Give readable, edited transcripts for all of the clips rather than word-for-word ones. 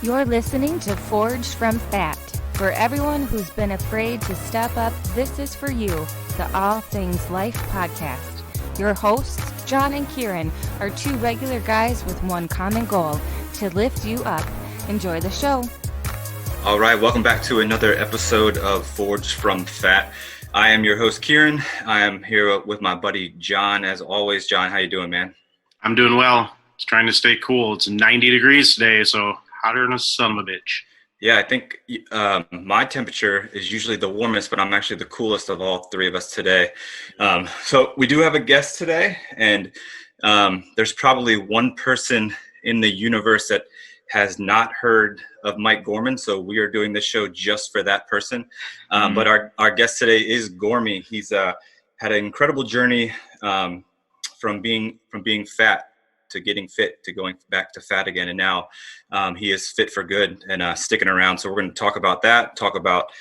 You're listening to Forged from Fat. For everyone who's been afraid to step up, this is for you, the All Things Life podcast. Your hosts, John and Kieran, are two regular guys with one common goal, to lift you up. Enjoy the show. All right, welcome back to another episode of Forged from Fat. I am your host, Kieran. I am here with my buddy, John. As always, John, how you doing, man? I'm doing well. It's trying to stay cool. It's 90 degrees today, so hotter than a son of a bitch. Yeah, I think my temperature is usually the warmest, but I'm actually the coolest of all three of us today. So we do have a guest today, and there's probably one person in the universe that has not heard of Mike Gorman, so we are doing this show just for that person. But our guest today is Gormy. He's had an incredible journey from being fat to getting fit to going back to fat again, and now he is fit for good and sticking around. So we're going to talk about that, talk about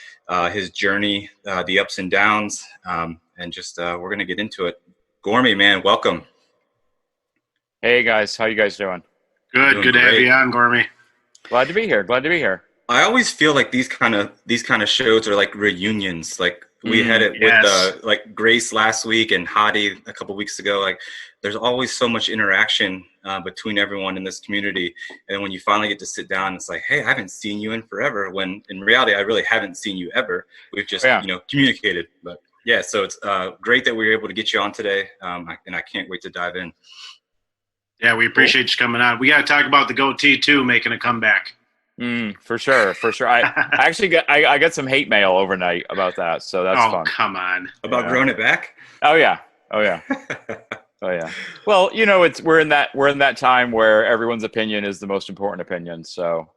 his journey, the ups and downs, and just we're going to get into it. Gormy, man, welcome. Hey guys, how you guys doing? Good to have you on, Gormy. Glad to be here. I always feel like these kind of shows are like reunions. Like we had it with like Grace last week and Hadi a couple weeks ago. Like there's always so much interaction between everyone in this community. And when you finally get to sit down, it's like, hey, I haven't seen you in forever. When in reality, I really haven't seen you ever. We've just communicated. But yeah, so it's great that we were able to get you on today, and I can't wait to dive in. Yeah, we appreciate you coming on. We got to talk about the goatee too, making a comeback. For sure. I actually got some hate mail overnight about that, so that's fun. Oh, come on. About growing it back? Oh yeah. Well, we're in that time where everyone's opinion is the most important opinion. So,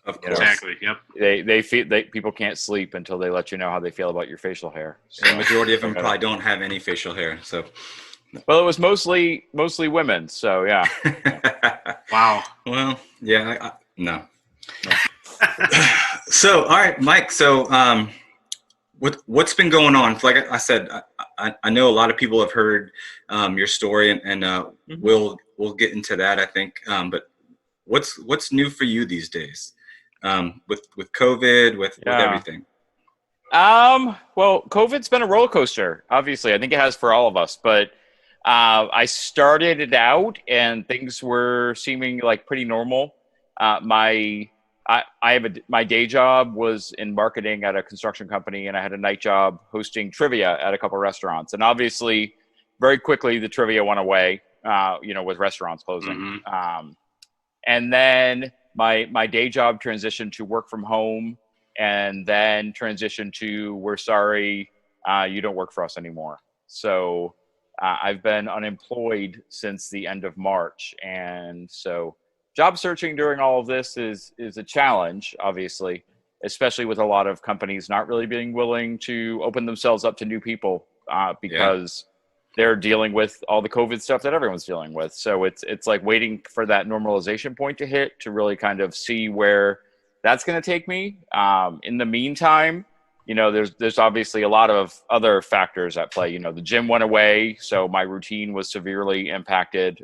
of course, exactly. Yep. They feel people can't sleep until they let you know how they feel about your facial hair. So, the majority of them probably don't have any facial hair. So, well, it was mostly women. So yeah. Wow. Well, yeah. No. So, all right, Mike. So, what's been going on? Like I said, I know a lot of people have heard your story, and we'll get into that, I think. But what's new for you these days? With COVID, with everything. Well, COVID's been a roller coaster. Obviously, I think it has for all of us. But I started it out, and things were seeming like pretty normal. My day job was in marketing at a construction company, and I had a night job hosting trivia at a couple restaurants. And obviously, very quickly, the trivia went away, with restaurants closing. And then my day job transitioned to work from home, and then transitioned to, we're sorry, you don't work for us anymore. So I've been unemployed since the end of March. And so job searching during all of this is a challenge, obviously, especially with a lot of companies not really being willing to open themselves up to new people because they're dealing with all the COVID stuff that everyone's dealing with. So it's like waiting for that normalization point to hit to really kind of see where that's going to take me. In the meantime, there's obviously a lot of other factors at play. The gym went away, so my routine was severely impacted.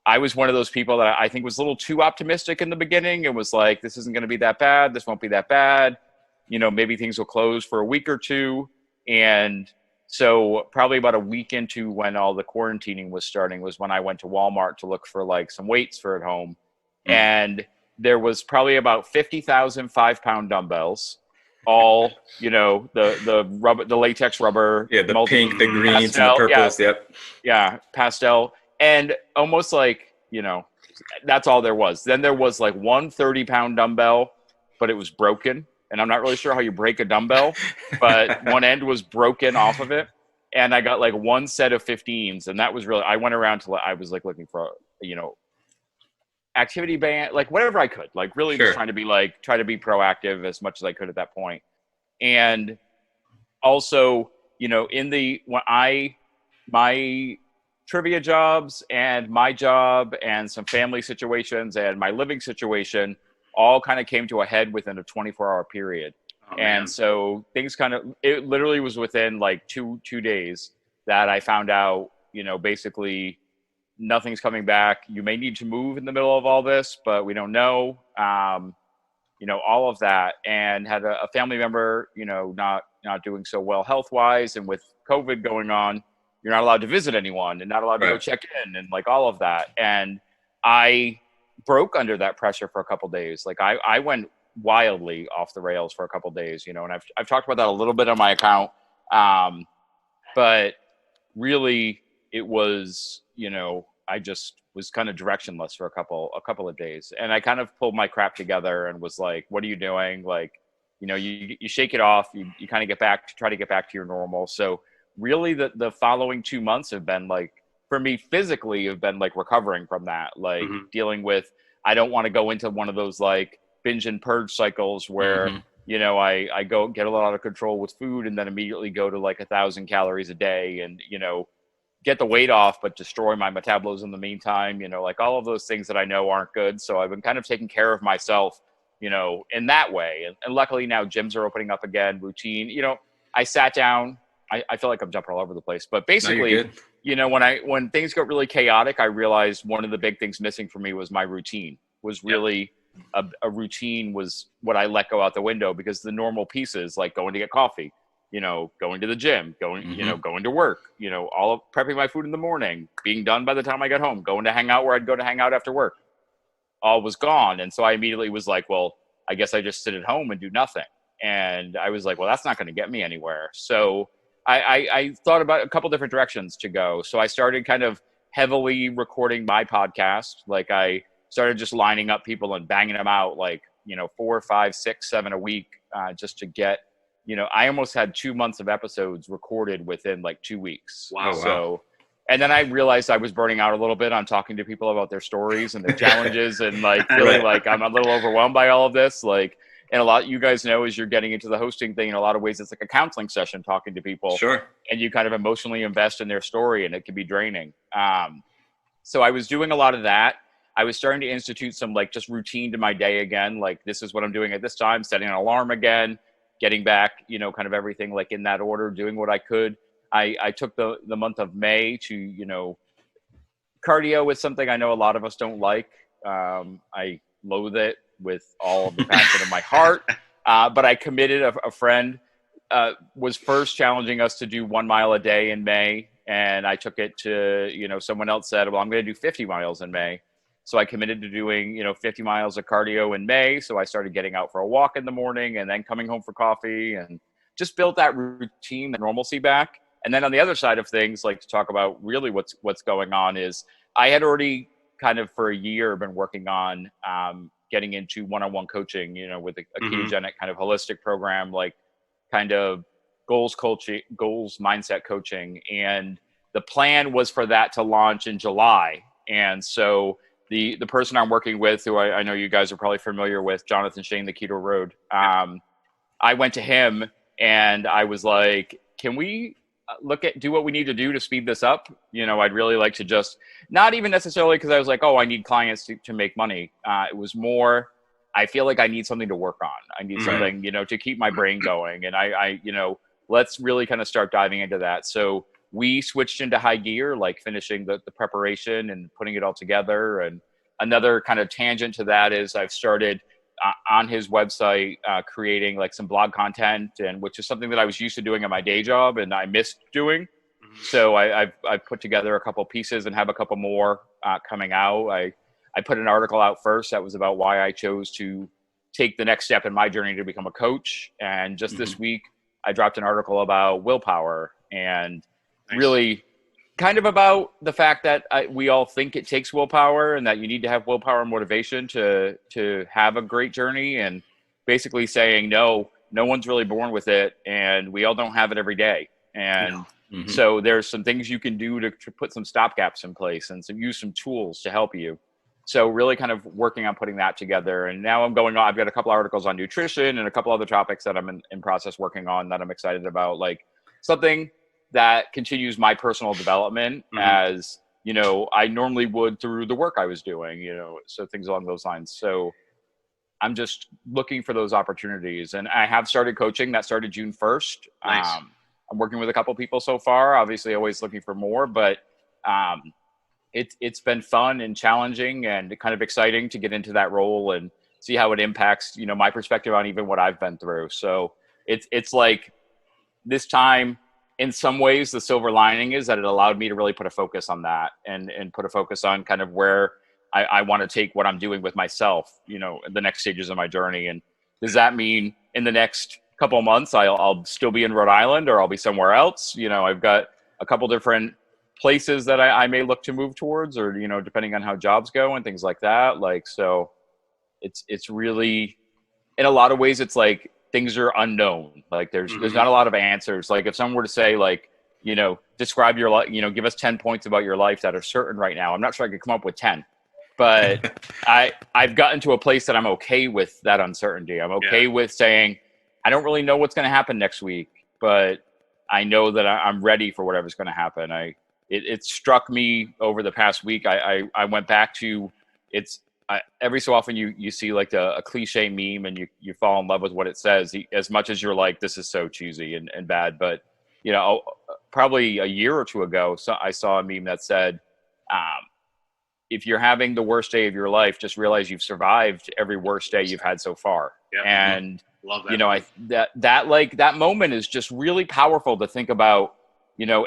I was one of those people that I think was a little too optimistic in the beginning. It was like, this isn't going to be that bad. This won't be that bad. Maybe things will close for a week or two. And so probably about a week into when all the quarantining was starting was when I went to Walmart to look for like some weights for at home. And there was probably about 50,000 5-pound dumbbells, all, the rubber, the latex rubber. Yeah, the pink, the greens, pastel, and the purples. Yep. Yeah, pastel. And almost like, that's all there was. Then there was like one 30-pound dumbbell, but it was broken. And I'm not really sure how you break a dumbbell, but one end was broken off of it. And I got like one set of 15s. And that was really, I went around till I was like looking for, activity band, like whatever I could, like really just trying to be try to be proactive as much as I could at that point. And also, my trivia jobs and my job and some family situations and my living situation all kind of came to a head within a 24-hour period. And so things it literally was within like two days that I found out, basically nothing's coming back. You may need to move in the middle of all this, but we don't know. All of that, and had a family member, not doing so well health-wise, and with COVID going on, you're not allowed to visit anyone and not allowed to go check in and like all of that. And I broke under that pressure for a couple of days. Like I went wildly off the rails for a couple of days, and I've talked about that a little bit on my account. But really it was, I just was kind of directionless for a couple of days, and I kind of pulled my crap together and was like, what are you doing? Like, you shake it off, you kind of try to get back to your normal. So really the following 2 months have been like, for me physically, have been like recovering from that, like dealing with, I don't want to go into one of those like binge and purge cycles where, I go get a lot out of control with food and then immediately go to like 1,000 calories a day and, get the weight off, but destroy my metabolism in the meantime, like all of those things that I know aren't good. So I've been kind of taking care of myself, in that way. And luckily now gyms are opening up again, routine, I sat down, I feel like I'm jumping all over the place, but basically, when things got really chaotic, I realized one of the big things missing for me was my routine. Was really a routine was what I let go out the window, because the normal pieces like going to get coffee, going to the gym, going to work, all of prepping my food in the morning, being done by the time I got home, going to hang out where I'd go to hang out after work, all was gone. And so I immediately was like, well, I guess I just sit at home and do nothing. And I was like, well, that's not going to get me anywhere. So I thought about a couple different directions to go. So I started kind of heavily recording my podcast. Like I started just lining up people and banging them out like, 4, 5, 6, 7 a week, just to get, I almost had 2 months of episodes recorded within like 2 weeks. Wow. So, and then I realized I was burning out a little bit on talking to people about their stories and their challenges and like feeling like I'm a little overwhelmed by all of this. Like, and a lot you guys know, as you're getting into the hosting thing, in a lot of ways, it's like a counseling session talking to people. Sure. And you kind of emotionally invest in their story, and it can be draining. So I was doing a lot of that. I was starting to institute some like just routine to my day again. Like, this is what I'm doing at this time, setting an alarm again, getting back, kind of everything like in that order, doing what I could. I took the month of May to, cardio is something I know a lot of us don't like. I loathe it with all of the passion of my heart. But I committed. A friend was first challenging us to do 1 mile a day in May. And I took it to, someone else said, well, I'm going to do 50 miles in May. So I committed to doing, 50 miles of cardio in May. So I started getting out for a walk in the morning and then coming home for coffee, and just built that routine, that normalcy back. And then on the other side of things, like to talk about really what's going on, is I had already kind of for a year been working on getting into one-on-one coaching, with a ketogenic kind of holistic program, like kind of goals mindset coaching. And the plan was for that to launch in July. And so the person I'm working with, who I know you guys are probably familiar with, Jonathan Shane, the Keto Road, I went to him and I was like, can we do what we need to do to speed this up? I'd really like to just, not even necessarily because I was like, oh, I need clients to make money. It was more, I feel like I need something to work on. I need something, to keep my brain going. And I let's really kind of start diving into that. So we switched into high gear, like finishing the preparation and putting it all together. And another kind of tangent to that is I've started on his website, creating like some blog content, and which is something that I was used to doing at my day job and I missed doing. So I've put together a couple pieces and have a couple more coming out. I put an article out first that was about why I chose to take the next step in my journey to become a coach. And just this week, I dropped an article about willpower, and really kind of about the fact that we all think it takes willpower, and that you need to have willpower and motivation to have a great journey, and basically saying, no one's really born with it, and we all don't have it every day. And so there's some things you can do to put some stopgaps in place and use some tools to help you. So really kind of working on putting that together. And now I've got a couple articles on nutrition and a couple other topics that I'm in process working on that I'm excited about, like something that continues my personal development as, I normally would through the work I was doing, so things along those lines. So I'm just looking for those opportunities, and I have started coaching. That started June 1st. Nice. I'm working with a couple people so far, obviously always looking for more, but it's been fun and challenging and kind of exciting to get into that role and see how it impacts, my perspective on even what I've been through. So it's like this time, in some ways, the silver lining is that it allowed me to really put a focus on that and put a focus on kind of where I want to take what I'm doing with myself, the next stages of my journey. And does that mean in the next couple of months, I'll still be in Rhode Island or I'll be somewhere else? I've got a couple different places that I may look to move towards, or, depending on how jobs go and things like that. Like, so it's really, in a lot of ways, it's like things are unknown. Like there's not a lot of answers. Like if someone were to say like, describe your life, give us 10 points about your life that are certain right now, I'm not sure I could come up with 10, but I've gotten to a place that I'm okay with that uncertainty. I'm okay with saying, I don't really know what's going to happen next week, but I know that I'm ready for whatever's going to happen. It struck me over the past week. I went back to every so often you see like a cliche meme and you fall in love with what it says, as much as you're like, this is so cheesy and bad. But, probably a year or two ago, I saw a meme that said, if you're having the worst day of your life, just realize you've survived every worst day you've had so far. Yep. And, love that. That moment is just really powerful to think about.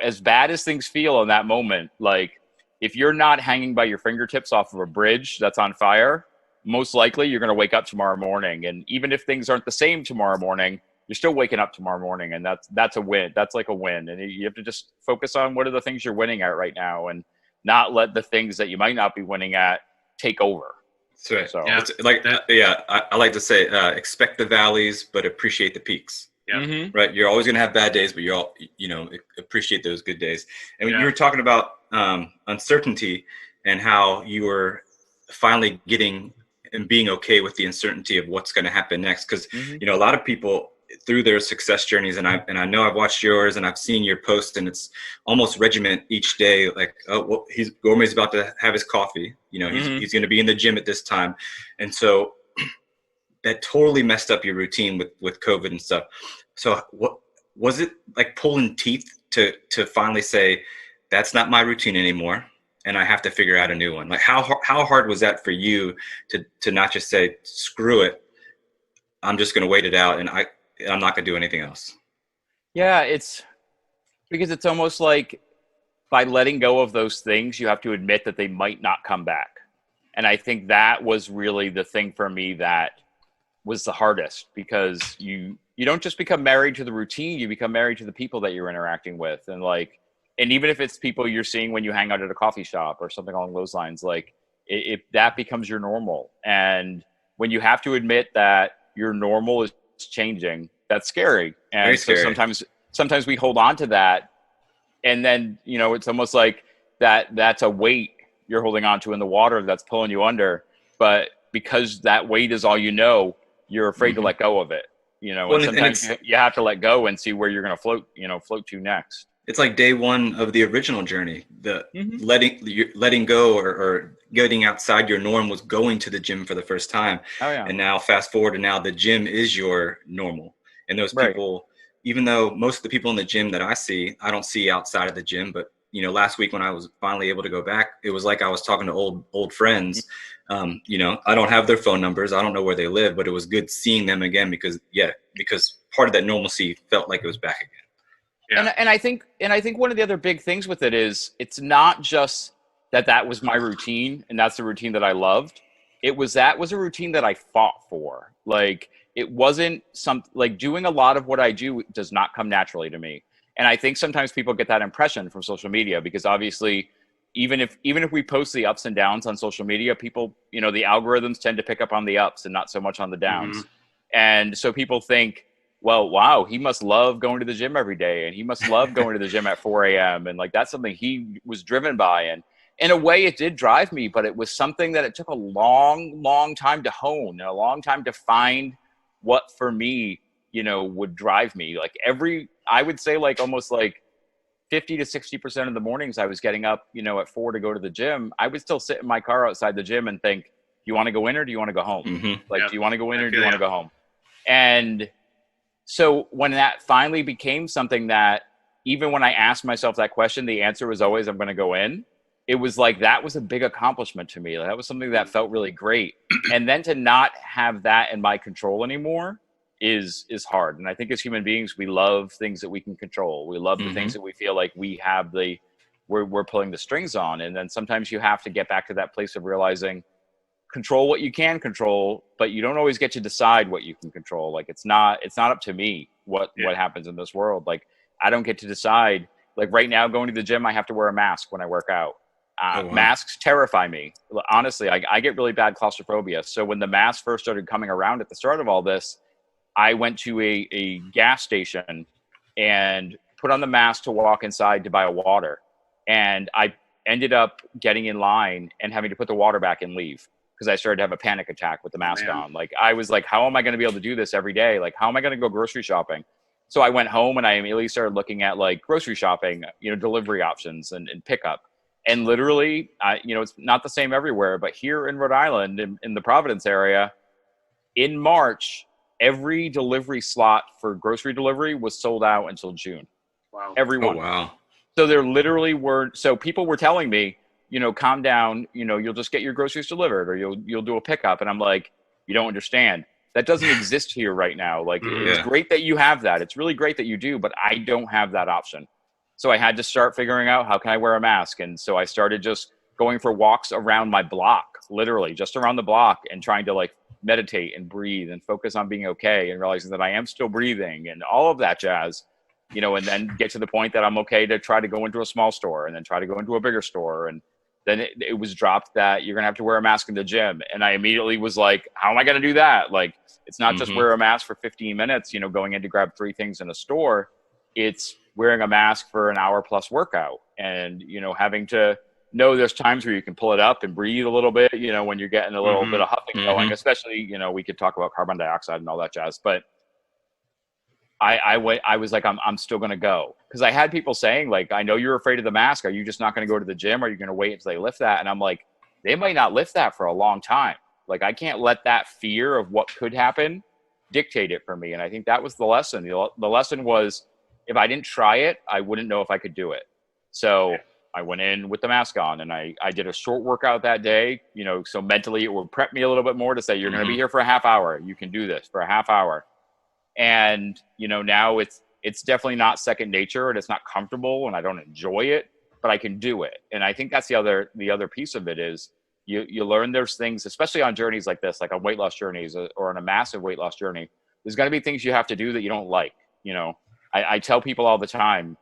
As bad as things feel in that moment, like if you're not hanging by your fingertips off of a bridge that's on fire, most likely you're going to wake up tomorrow morning. And even if things aren't the same tomorrow morning, you're still waking up tomorrow morning. And that's a win. That's like a win. And you have to just focus on what are the things you're winning at right now and not let the things that you might not be winning at take over. That's right. So, it's like, I like to say, expect the valleys, but appreciate the peaks. Yeah. Mm-hmm. Right. You're always going to have bad days, but appreciate those good days. And when you were talking about uncertainty and how you were finally getting and being okay with the uncertainty of what's going to happen next. Because, a lot of people through their success journeys, and I know I've watched yours and I've seen your posts, and it's almost regiment each day. Like, oh, well, Gormy's about to have his coffee. He's going to be in the gym at this time. And so that totally messed up your routine with COVID and stuff. So what was it like pulling teeth to finally say, that's not my routine anymore, and I have to figure out a new one? Like how hard was that for you to not just say, screw it, I'm just going to wait it out and I'm not going to do anything else? Yeah, it's because it's almost like by letting go of those things, you have to admit that they might not come back. And I think that was really the thing for me that was the hardest, because you don't just become married to the routine, you become married to the people that you're interacting with. And even if it's people you're seeing when you hang out at a coffee shop or something along those lines, like if that becomes your normal. And when you have to admit that your normal is changing, that's scary. And very scary. So sometimes we hold on to that, and then, it's almost like that's a weight you're holding on to in the water that's pulling you under. But because that weight is all you're afraid to let go of it, and sometimes you have to let go and see where you're going to float to next. It's like day one of the original journey, the letting go or getting outside your norm was going to the gym for the first time. Oh, yeah. And now fast forward, and now the gym is your normal. And those people, even though most of the people in the gym that I don't see outside of the gym, but last week when I was finally able to go back, it was like I was talking to old friends. I don't have their phone numbers. I don't know where they live, but it was good seeing them again because part of that normalcy felt like it was back again. Yeah. And I think one of the other big things with it is it's not just that was my routine and that's the routine that I loved. That was a routine that I fought for. Like it wasn't doing a lot of what I do does not come naturally to me. And I think sometimes people get that impression from social media, because obviously even if we post the ups and downs on social media, people, the algorithms tend to pick up on the ups and not so much on the downs. Mm-hmm. And so people think, well, wow, he must love going to the gym every day, and he must love going to the gym at 4 a.m. And that's something he was driven by. And in a way it did drive me, but it was something that it took a long, long time to hone and a long time to find what for me, would drive me. I would say almost 50 to 60% of the mornings I was getting up, at 4 to go to the gym, I would still sit in my car outside the gym and think, do you want to go in or do you want to go home? Mm-hmm. Do you want to go in or do you want to go home? And so when that finally became something that even when I asked myself that question, the answer was always, I'm going to go in. it was like, that was a big accomplishment to me. Like, that was something that felt really great. And then to not have that in my control anymore is hard. And I think as human beings, we love things that we can control. We love the things that we feel like we have we're pulling the strings on. And then sometimes you have to get back to that place of realizing, control what you can control, but you don't always get to decide what you can control. Like, it's not up to me what happens in this world. Like, I don't get to decide. Like right now, going to the gym, I have to wear a mask when I work out. Masks terrify me. Honestly, I get really bad claustrophobia. So when the mask first started coming around at the start of all this, I went to a gas station and put on the mask to walk inside to buy a water. And I ended up getting in line and having to put the water back and leave because I started to have a panic attack with the mask on. Like, I was like, how am I going to be able to do this every day? Like, how am I going to go grocery shopping? So I went home and I immediately started looking at like grocery shopping, delivery options and pickup. And literally, it's not the same everywhere, but here in Rhode Island, in the Providence area, in March, every delivery slot for grocery delivery was sold out until June. Wow. Everyone. Oh, wow. So there literally so people were telling me, calm down, you'll just get your groceries delivered or you'll do a pickup. And I'm like, you don't understand. That doesn't exist here right now. Like, it's great that you have that. It's really great that you do, but I don't have that option. So I had to start figuring out, how can I wear a mask? And so I started just going for walks around my block, literally just around the block, and trying to like meditate and breathe and focus on being okay and realizing that I am still breathing and all of that jazz, and then get to the point that I'm okay to try to go into a small store and then try to go into a bigger store. And then it was dropped that you're going to have to wear a mask in the gym. And I immediately was like, how am I going to do that? Like, it's not just wear a mask for 15 minutes, going in to grab 3 things in a store. It's wearing a mask for an hour plus workout and, having to know there's times where you can pull it up and breathe a little bit, when you're getting a little bit of huffing going, especially, we could talk about carbon dioxide and all that jazz. But I was like, I'm still going to go. Because I had people saying, like, I know you're afraid of the mask. Are you just not going to go to the gym? Or are you going to wait until they lift that? And I'm like, they might not lift that for a long time. Like, I can't let that fear of what could happen dictate it for me. And I think that was the lesson. The lesson was, if I didn't try it, I wouldn't know if I could do it. So I went in with the mask on and I did a short workout that day, so mentally it would prep me a little bit more to say, you're going to be here for a half hour. You can do this for a half hour. And, now it's definitely not second nature and it's not comfortable and I don't enjoy it, but I can do it. And I think that's the other piece of it is you learn there's things, especially on journeys like this, like on weight loss journeys or on a massive weight loss journey, there's going to be things you have to do that you don't like. I tell people all the time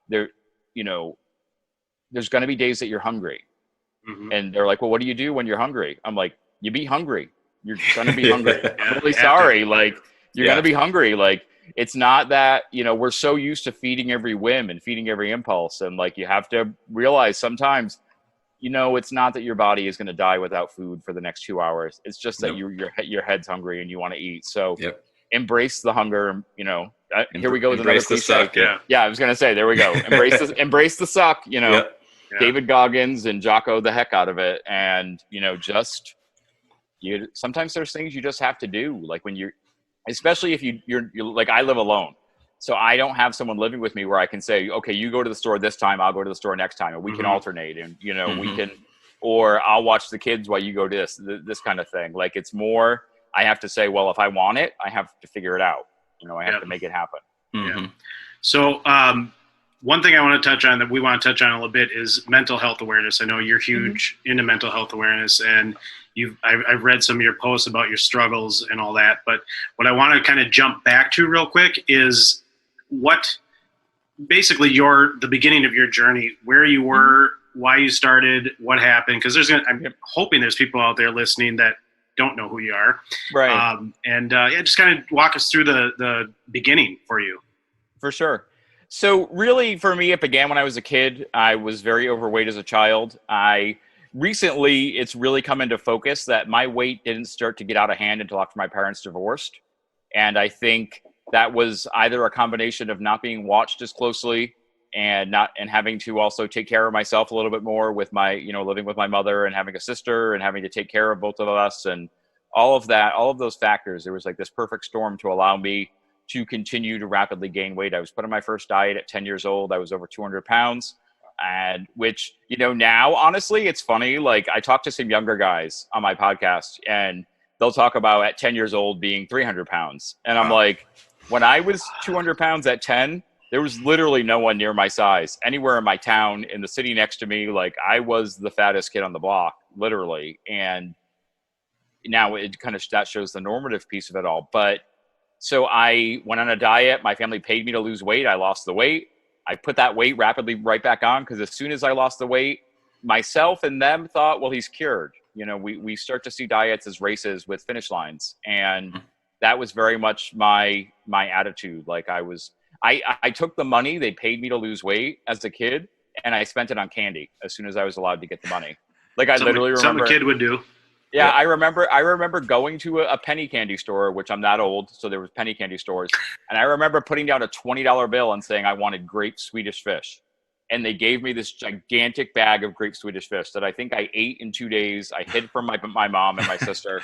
there's going to be days that you're hungry and they're like, well, what do you do when you're hungry? I'm like, you be hungry. You're going to be hungry. I'm really sorry. Like, you're going to be hungry. Like, it's not that, we're so used to feeding every whim and feeding every impulse. And like, you have to realize sometimes, it's not that your body is going to die without food for the next 2 hours. It's just that your head's hungry and you want to eat. So embrace the hunger, here we go with another cliche. Suck, I was going to say, there we go. Embrace the suck, David Goggins and Jocko the heck out of it. And, sometimes there's things you just have to do. Like when especially if you're like, I live alone. So I don't have someone living with me where I can say, okay, you go to the store this time, I'll go to the store next time. And we can alternate and, we can, or I'll watch the kids while you go to this kind of thing. Like it's more, I have to say, well, if I want it, I have to figure it out. I have to make it happen. Yeah. So one thing I want to touch on that we want to touch on a little bit is mental health awareness. I know you're huge into mental health awareness and I've read some of your posts about your struggles and all that. But what I want to kind of jump back to real quick is basically the beginning of your journey, where you were, why you started, what happened. Because I'm hoping there's people out there listening that don't know who you are. Right. Just kind of walk us through the beginning for you. For sure. So really for me, it began when I was a kid. I was very overweight as a child. Recently, it's really come into focus that my weight didn't start to get out of hand until after my parents divorced. And I think that was either a combination of not being watched as closely and having to also take care of myself a little bit more with my, living with my mother and having a sister and having to take care of both of us and all of that, all of those factors. There was like this perfect storm to allow me to continue to rapidly gain weight. I was put on my first diet at 10 years old. I was over 200 pounds. And which, now, honestly, it's funny. Like, I talk to some younger guys on my podcast, and they'll talk about at 10 years old being 300 pounds. And I'm like, when I was 200 pounds at 10, there was literally no one near my size anywhere in my town, in the city next to me. Like, I was the fattest kid on the block, literally. And now it kind of, that shows the normative piece of it all. But so I went on a diet. My family paid me to lose weight. I lost the weight. I put that weight rapidly right back on, because as soon as I lost the weight, myself and them thought, well, he's cured. We start to see diets as races with finish lines. And that was very much my attitude. Like, I took the money they paid me to lose weight as a kid, and I spent it on candy as soon as I was allowed to get the money. Like, I literally remember. Something a kid would do. Yeah, I remember going to a penny candy store, which I'm not old, so there was penny candy stores. And I remember putting down a $20 bill and saying I wanted grape Swedish fish. And they gave me this gigantic bag of grape Swedish fish that I think I ate in 2 days. I hid from my mom and my sister.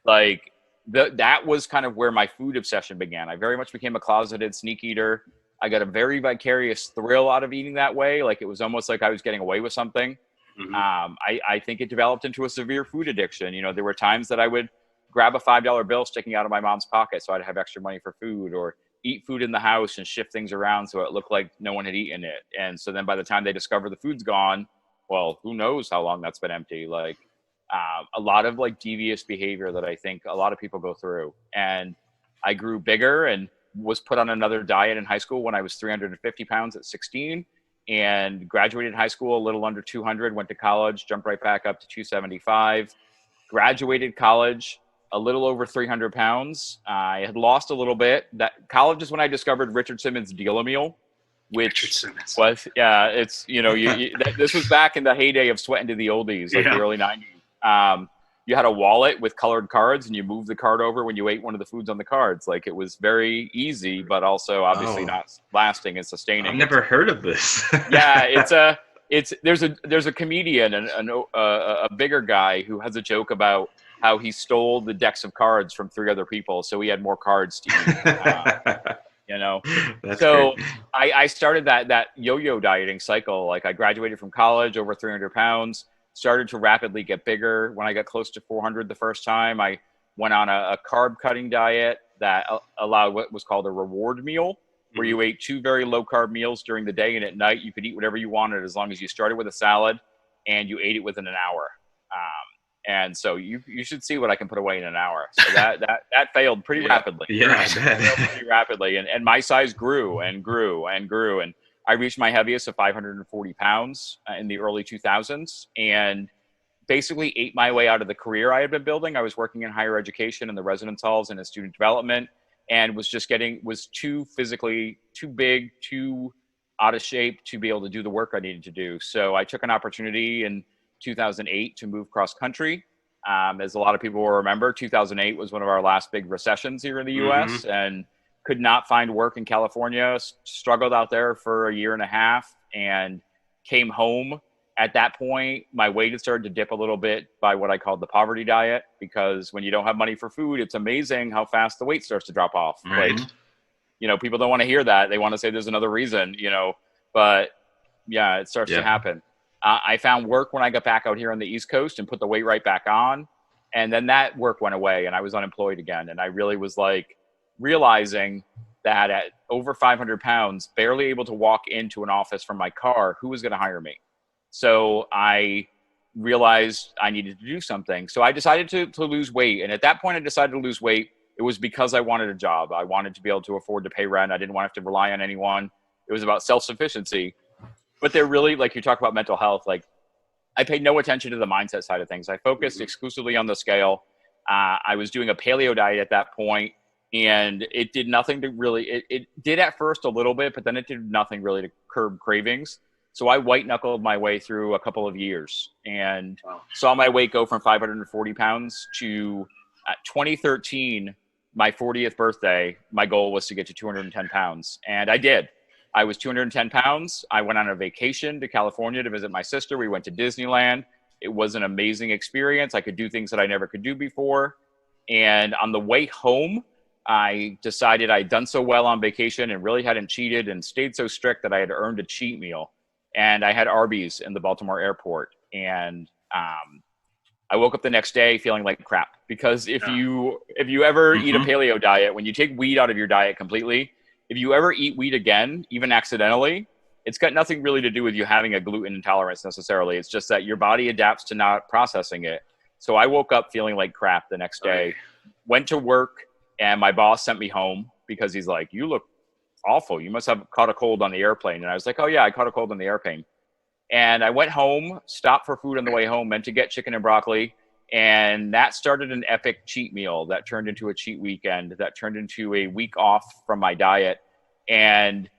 Like, that was kind of where my food obsession began. I very much became a closeted sneak eater. I got a very vicarious thrill out of eating that way. Like, it was almost like I was getting away with something. Mm-hmm. I think it developed into a severe food addiction. There were times that I would grab a $5 bill sticking out of my mom's pocket so I'd have extra money for food, or eat food in the house and shift things around so it looked like no one had eaten it. And so then by the time they discover the food's gone, well, who knows how long that's been empty. Like, a lot of like devious behavior that I think a lot of people go through. And I grew bigger and was put on another diet in high school when I was 350 pounds at 16. And graduated high school a little under 200, went to college, jumped right back up to 275, graduated college a little over 300 pounds. I had lost a little bit. That college is when I discovered Richard Simmons' Deal-A-Meal, which was, this was back in the heyday of sweating to the oldies, like the early 90s. You had a wallet with colored cards, and you moved the card over when you ate one of the foods on the cards. Like, it was very easy, but also obviously not lasting and sustaining. I've never heard of this. Yeah, there's a comedian and a bigger guy who has a joke about how he stole the decks of cards from 3 other people, so he had more cards to eat. That's so great. I started that yo-yo dieting cycle. Like, I graduated from college over 300 pounds. Started to rapidly get bigger. When I got close to 400 the first time, I went on a carb cutting diet that allowed what was called a reward meal, where you ate 2 very low carb meals during the day, and at night you could eat whatever you wanted as long as you started with a salad and you ate it within an hour. And so you should see what I can put away in an hour. So that failed pretty rapidly. Yeah, pretty rapidly. And my size grew and grew and grew. And I reached my heaviest of 540 pounds in the early 2000s, and basically ate my way out of the career I had been building. I was working in higher education in the residence halls and in student development, and was too physically, too big, too out of shape to be able to do the work I needed to do. So I took an opportunity in 2008 to move cross country. As a lot of people will remember, 2008 was one of our last big recessions here in the U.S. and could not find work in California, struggled out there for a year and a half, and came home. At that point, my weight had started to dip a little bit by what I called the poverty diet, because when you don't have money for food, it's amazing how fast the weight starts to drop off. Right. Like, people don't want to hear that. They want to say there's another reason, but yeah, it starts to happen. I found work when I got back out here on the East Coast and put the weight right back on. And then that work went away and I was unemployed again. And I really was like, realizing that at over 500 pounds, barely able to walk into an office from my car, who was going to hire me? So I realized I needed to do something. So I decided to lose weight. And at that point, I decided to lose weight. It was because I wanted a job. I wanted to be able to afford to pay rent. I didn't want to have to rely on anyone. It was about self-sufficiency. But they're really, like you talk about mental health, like I paid no attention to the mindset side of things. I focused exclusively on the scale. I was doing a paleo diet at that point. And it did nothing to really, it did at first a little bit, but then it did nothing really to curb cravings. So I white knuckled my way through a couple of years and saw my weight go from 540 pounds to 2013, my 40th birthday. My goal was to get to 210 pounds. And I did. I was 210 pounds. I went on a vacation to California to visit my sister. We went to Disneyland. It was an amazing experience. I could do things that I never could do before. And on the way home, I decided I'd done so well on vacation and really hadn't cheated and stayed so strict that I had earned a cheat meal. and I had Arby's in the Baltimore airport. And I woke up the next day feeling like crap, because if you ever eat a paleo diet, when you take wheat out of your diet completely, if you ever eat wheat again, even accidentally, it's got nothing really to do with you having a gluten intolerance necessarily. It's just that your body adapts to not processing it. So I woke up feeling like crap the next day, went to work, and my boss sent me home because he's like, "You look awful. You must have caught a cold on the airplane." And I was like, "Oh yeah, I caught a cold on the airplane." And I went home, stopped for food on the way home, meant to get chicken and broccoli. And that started an epic cheat meal that turned into a cheat weekend, that turned into a week off from my diet. And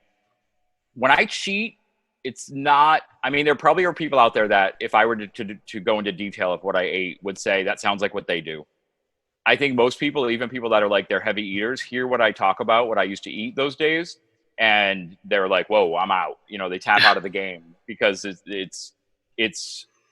when I cheat, it's not, I mean, there probably are people out there that if I were to go into detail of what I ate would say that sounds like what they do. I think most people, even people that are like they're heavy eaters, hear what I talk about, what I used to eat those days, and they're like, "Whoa, I'm out." You know, they tap out of the game because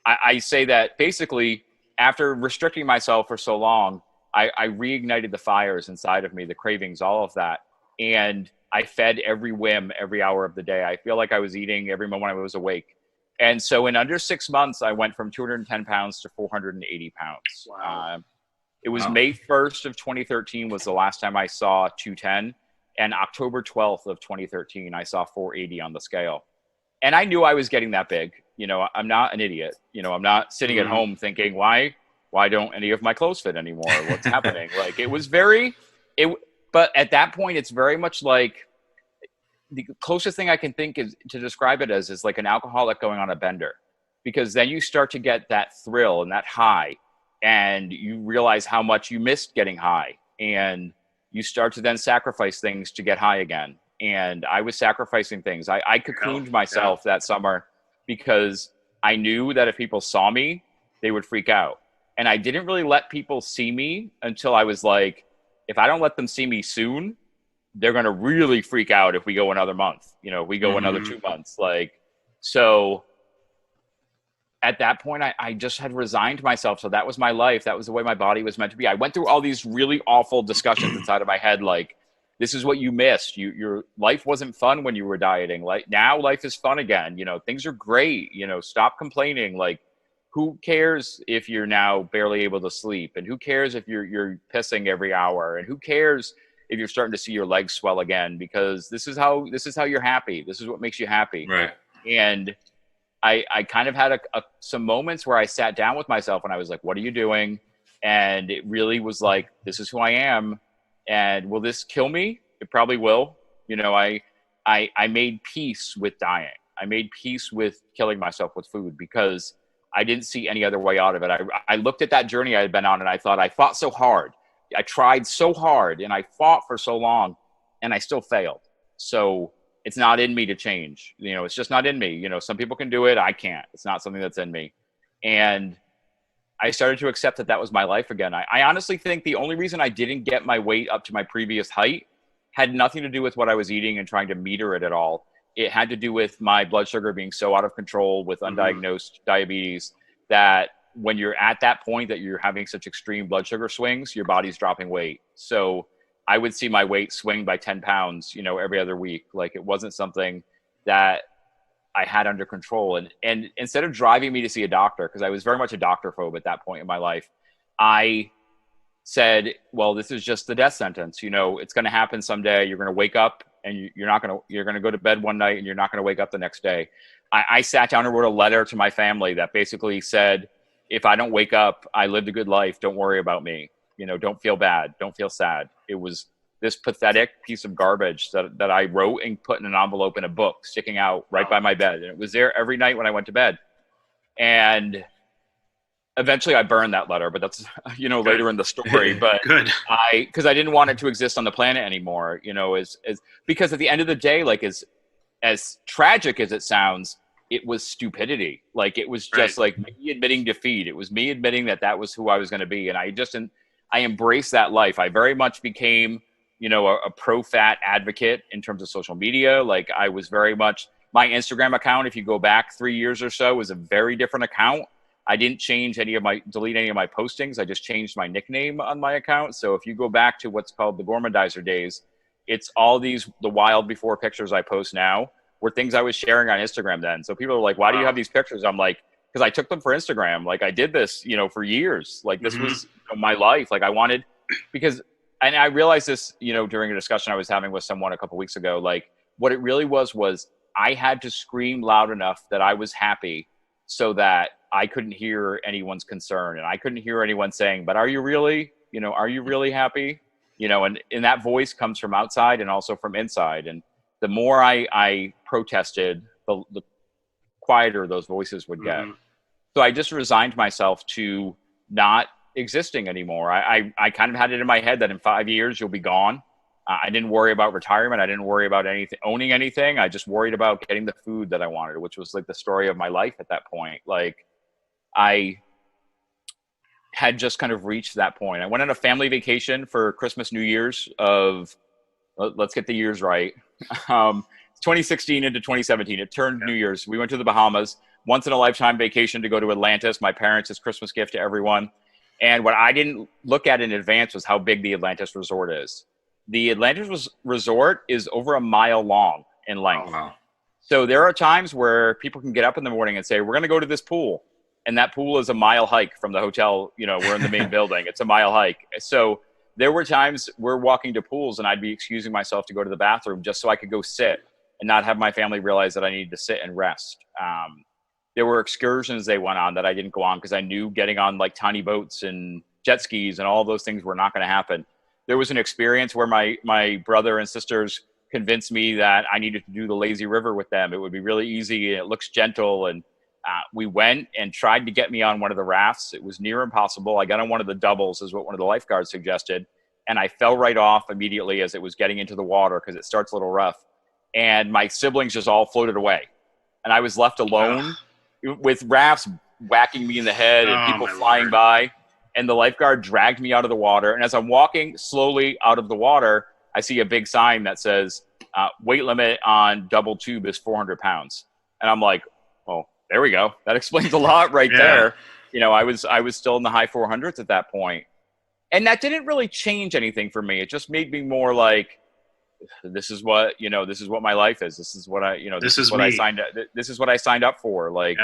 I say that basically after restricting myself for so long, I reignited the fires inside of me, the cravings, all of that. And I fed every whim every hour of the day. I feel like I was eating every moment I was awake. And so in under 6 months, I went from 210 pounds to 480 pounds. Wow. It was May 1st of 2013 was the last time I saw 210. And October 12th of 2013, I saw 480 on the scale. And I knew I was getting that big. You know, I'm not an idiot. You know, I'm not sitting at home thinking, why don't any of my clothes fit anymore? What's happening? Like, it was but at that point, it's very much like the closest thing I can think is to describe it as is like an alcoholic going on a bender, because then you start to get that thrill and that high, and you realize how much you missed getting high, and you start to then sacrifice things to get high again. And I was sacrificing things. I cocooned myself that summer because I knew that if people saw me, they would freak out. And I didn't really let people see me until I was like, if I don't let them see me soon, they're going to really freak out if we go another month, you know, if we go another 2 months. Like, so at that point, I just had resigned myself. So that was my life. That was the way my body was meant to be. I went through all these really awful discussions inside of my head. Like, this is what you missed. Your life wasn't fun when you were dieting. Like, now life is fun again. You know, things are great. You know, stop complaining. Like, who cares if you're now barely able to sleep? And who cares if you're pissing every hour? And who cares if you're starting to see your legs swell again? Because this is how you're happy. This is what makes you happy. Right. And I kind of had some moments where I sat down with myself and I was like, what are you doing? And it really was like, this is who I am. And will this kill me? It probably will. You know, I made peace with dying. I made peace with killing myself with food because I didn't see any other way out of it. I looked at that journey I had been on and I thought, I fought so hard. I tried so hard and I fought for so long and I still failed. So it's not in me to change. You know, it's just not in me. You know, some people can do it. I can't. It's not something that's in me. And I started to accept that was my life again. I honestly think the only reason I didn't get my weight up to my previous height had nothing to do with what I was eating and trying to meter it at all. It had to do with my blood sugar being so out of control with undiagnosed diabetes that when you're at that point that you're having such extreme blood sugar swings, your body's dropping weight. So I would see my weight swing by 10 pounds, you know, every other week. Like, it wasn't something that I had under control. And instead of driving me to see a doctor, because I was very much a doctor phobe at that point in my life, I said, well, this is just the death sentence. You know, it's going to happen someday. You're going to wake up and you're going to go to bed one night and you're not going to wake up the next day. I sat down and wrote a letter to my family that basically said, if I don't wake up, I lived a good life. Don't worry about me. You know, don't feel bad. Don't feel sad. It was this pathetic piece of garbage that I wrote and put in an envelope in a book sticking out right by my bed. And it was there every night when I went to bed. And eventually I burned that letter, but that's, you know, later in the story. But because I didn't want it to exist on the planet anymore, you know, because at the end of the day, like, as tragic as it sounds, it was stupidity. Like, it was just like me admitting defeat. It was me admitting that was who I was going to be. And I embraced that life. I very much became, you know, a pro-fat advocate in terms of social media. Like, I was very much, my Instagram account, if you go back 3 years or so, was a very different account. I didn't delete any of my postings. I just changed my nickname on my account. So if you go back to what's called the Gormandizer days, it's all the wild before pictures I post now were things I was sharing on Instagram then. So people are like, why do you have these pictures? I'm like, because I took them for Instagram. Like I did this, for years. Like this was my life. Like I wanted, and I realized this, during a discussion I was having with someone a couple weeks ago, like what it really was I had to scream loud enough that I was happy so that I couldn't hear anyone's concern. And I couldn't hear anyone saying, but are you really happy? And that voice comes from outside and also from inside. And the more I protested, the quieter those voices would get. So I just resigned myself to not existing anymore. I kind of had it in my head that in 5 years you'll be gone. I didn't worry about retirement. I didn't worry about owning anything. I just worried about getting the food that I wanted, which was like the story of my life at that point. Like I had just kind of reached that point. I went on a family vacation for Christmas, New Year's let's get the years right. 2016 into 2017, it turned New Year's. We went to the Bahamas, once in a lifetime vacation to go to Atlantis, my parents' Christmas gift to everyone. And what I didn't look at in advance was how big the Atlantis resort is. The Atlantis resort is over 1 mile long in length. Oh, wow. So there are times where people can get up in the morning and say, we're going to go to this pool. And that pool is a mile hike from the hotel. We're in the main building. It's a mile hike. So there were times we're walking to pools and I'd be excusing myself to go to the bathroom just so I could go sit and not have my family realize that I needed to sit and rest. There were excursions they went on that I didn't go on because I knew getting on like tiny boats and jet skis and all those things were not going to happen. There was an experience where my brother and sisters convinced me that I needed to do the lazy river with them. It would be really easy and it looks gentle. And we went and tried to get me on one of the rafts. It was near impossible. I got on one of the doubles is what one of the lifeguards suggested. And I fell right off immediately as it was getting into the water because it starts a little rough. And my siblings just all floated away. And I was left alone with rafts whacking me in the head and people flying by. And the lifeguard dragged me out of the water. And as I'm walking slowly out of the water, I see a big sign that says, weight limit on double tube is 400 pounds. And I'm like, oh, there we go. That explains a lot right there. I was still in the high 400s at that point. And that didn't really change anything for me. It just made me more like, this is what my life is. This is what this is what I signed up for. Like,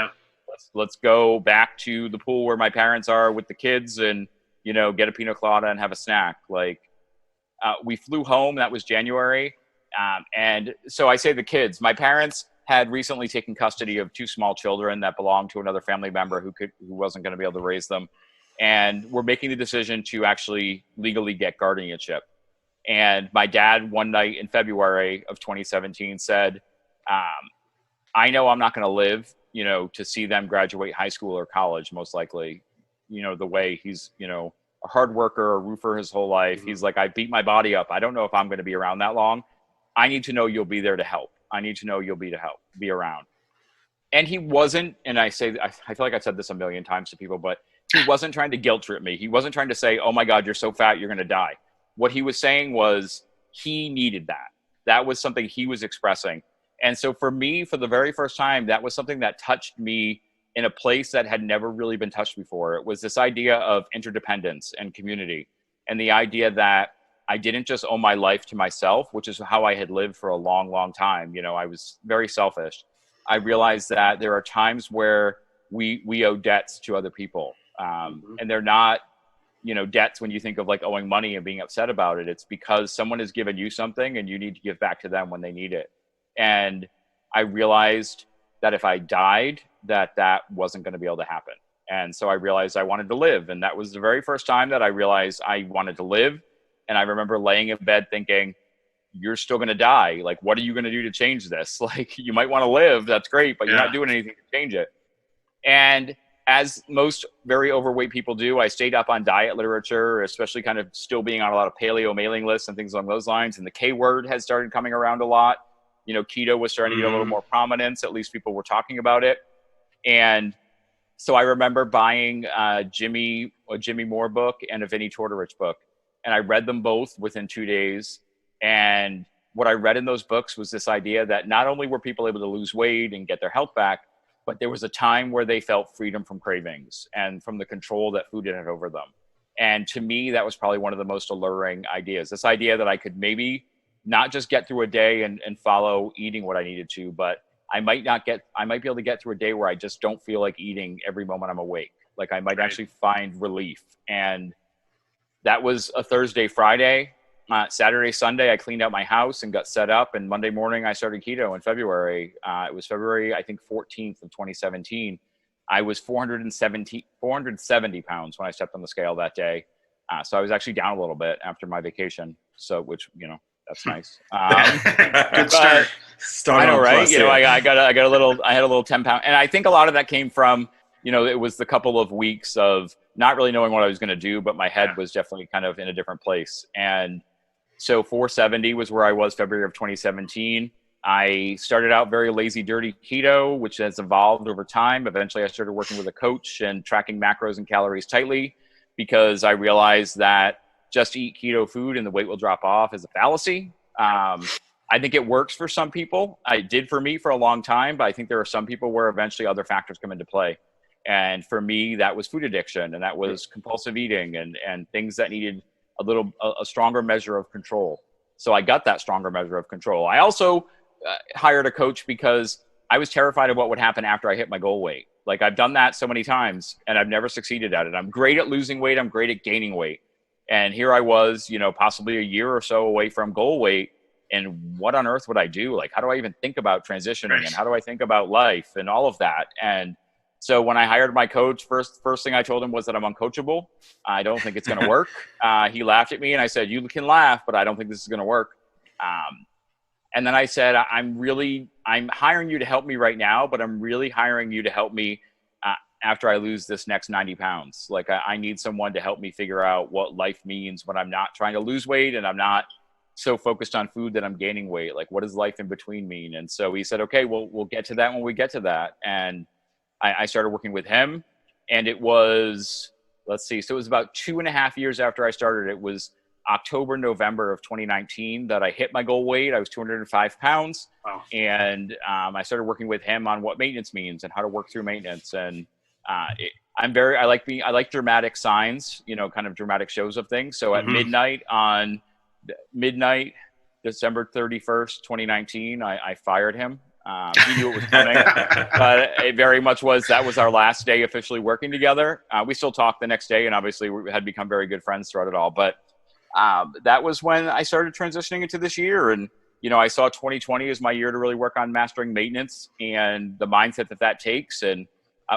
let's go back to the pool where my parents are with the kids and, get a pina colada and have a snack. Like, we flew home. That was January. And so I say the kids, my parents had recently taken custody of 2 small children that belonged to another family member who wasn't going to be able to raise them. And we're making the decision to actually legally get guardianship. And my dad, one night in February of 2017, said, I know I'm not going to live, to see them graduate high school or college, most likely, the way he's, a hard worker, a roofer his whole life. He's like, I beat my body up. I don't know if I'm going to be around that long. I need to know you'll be there to help. I need to know you'll be around. And he wasn't, and I feel like I've said this a million times to people, but he wasn't trying to guilt trip me. He wasn't trying to say, oh my God, you're so fat, you're going to die. What he was saying was he needed that. That was something he was expressing. And so for me, for the very first time, that was something that touched me in a place that had never really been touched before. It was this idea of interdependence and community, and the idea that I didn't just owe my life to myself, which is how I had lived for a long, long time. I was very selfish. I realized that there are times where we owe debts to other people. And they're not, debts when you think of like owing money and being upset about it. It's because someone has given you something and you need to give back to them when they need it. And I realized that if I died, that wasn't going to be able to happen. And so I realized I wanted to live. And that was the very first time that I realized I wanted to live. And I remember laying in bed thinking, you're still going to die. Like, what are you going to do to change this? Like, you might want to live. That's great, but you're not doing anything to change it. And as most very overweight people do, I stayed up on diet literature, especially kind of still being on a lot of paleo mailing lists and things along those lines. And the K word has started coming around a lot. Keto was starting to get a little more prominence. At least people were talking about it. And so I remember buying a Jimmy Moore book and a Vinnie Tortorich book. And I read them both within 2 days. And what I read in those books was this idea that not only were people able to lose weight and get their health back, but there was a time where they felt freedom from cravings and from the control that food had over them. And to me, that was probably one of the most alluring ideas. This idea that I could maybe not just get through a day and follow eating what I needed to, but I might be able to get through a day where I just don't feel like eating every moment I'm awake. Like I might actually find relief. And that was a Thursday, Friday. Saturday, Sunday, I cleaned out my house and got set up. And Monday morning, I started keto in February. It was February, I think, 14th of 2017. I was 470 pounds when I stepped on the scale that day. So I was actually down a little bit after my vacation. So, which, that's nice. Good start. Start I know, on right? plus, yeah. I had a little 10 pound. And I think a lot of that came from, it was the couple of weeks of not really knowing what I was going to do, but my head was definitely kind of in a different place. And so 470 was where I was February of 2017. I started out very lazy, dirty keto, which has evolved over time. Eventually, I started working with a coach and tracking macros and calories tightly because I realized that just eat keto food and the weight will drop off is a fallacy. I think it works for some people. It did for me for a long time, but I think there are some people where eventually other factors come into play. And for me, that was food addiction, and that was compulsive eating and things that needed a stronger measure of control. So I got that stronger measure of control. I also hired a coach because I was terrified of what would happen after I hit my goal weight. Like I've done that so many times and I've never succeeded at it. I'm great at losing weight. I'm great at gaining weight. And here I was, possibly a year or so away from goal weight. And what on earth would I do? Like, how do I even think about transitioning and how do I think about life and all of that? And so when I hired my coach, first thing I told him was that I'm uncoachable. I don't think it's going to work. He laughed at me and I said, you can laugh, but I don't think this is going to work. And then I said, I'm hiring you to help me right now, but I'm really hiring you to help me after I lose this next 90 pounds. Like I need someone to help me figure out what life means when I'm not trying to lose weight and I'm not so focused on food that I'm gaining weight. Like what does life in between mean? And so he said, okay, we'll get to that when we get to that. And I started working with him, and it was, so it was about 2.5 years after I started. It was October, November of 2019 that I hit my goal weight. I was 205 pounds. Wow. And I started working with him on what maintenance means and how to work through maintenance. And I like dramatic signs, kind of dramatic shows of things. So at midnight, December 31st, 2019, I fired him. He knew it was coming, but it very much that was our last day officially working together. We still talked the next day, and obviously we had become very good friends throughout it all. But that was when I started transitioning into this year. And, I saw 2020 as my year to really work on mastering maintenance and the mindset that takes. And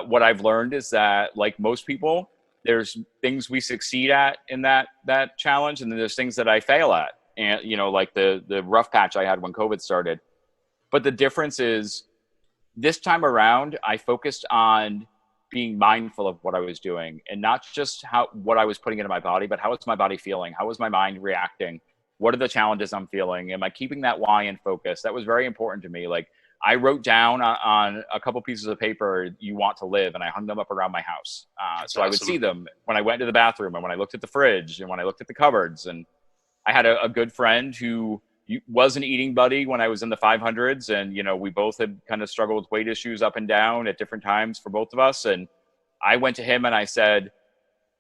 what I've learned is that, like most people, there's things we succeed at in that challenge, and then there's things that I fail at. And, like the rough patch I had when COVID started. But the difference is this time around, I focused on being mindful of what I was doing and not just what I was putting into my body, but how was my body feeling? How was my mind reacting? What are the challenges I'm feeling? Am I keeping that why in focus? That was very important to me. Like I wrote down on a couple pieces of paper, you want to live, and I hung them up around my house. So awesome. I would see them when I went to the bathroom and when I looked at the fridge and when I looked at the cupboards. And I had a good friend who was an eating buddy when I was in the 500s. And, we both had kind of struggled with weight issues up and down at different times for both of us. And I went to him and I said,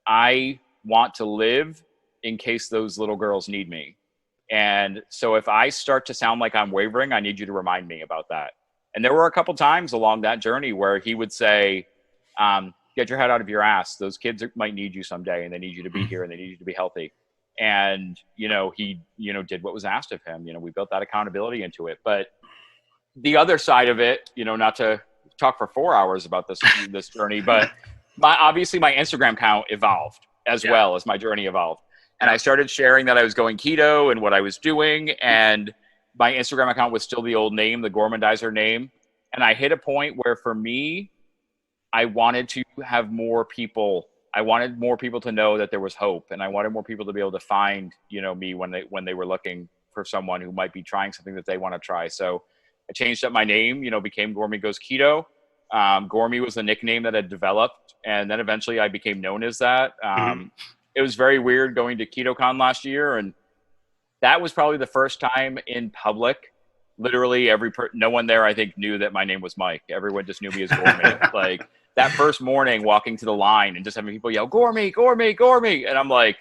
I want to live in case those little girls need me. And so if I start to sound like I'm wavering, I need you to remind me about that. And there were a couple times along that journey where he would say, get your head out of your ass. Those kids might need you someday, and they need you to be here, and they need you to be healthy. And, he, did what was asked of him. We built that accountability into it. But the other side of it, not to talk for 4 hours about this journey, but obviously my Instagram account evolved as well as my journey evolved. And I started sharing that I was going keto and what I was doing. And my Instagram account was still the old name, the Gormandizer name. And I hit a point where for me, I wanted to have more people. I wanted more people to know that there was hope. And I wanted more people to be able to find, me when they were looking for someone who might be trying something that they want to try. So I changed up my name, became Gormy Goes Keto. Gormy was the nickname that had developed. And then eventually I became known as that. It was very weird going to KetoCon last year. And that was probably the first time in public, literally no one there, I think, knew that my name was Mike. Everyone just knew me as Gormy. Like that first morning walking to the line and just having people yell, Gormy, Gormy, Gormy. And I'm like,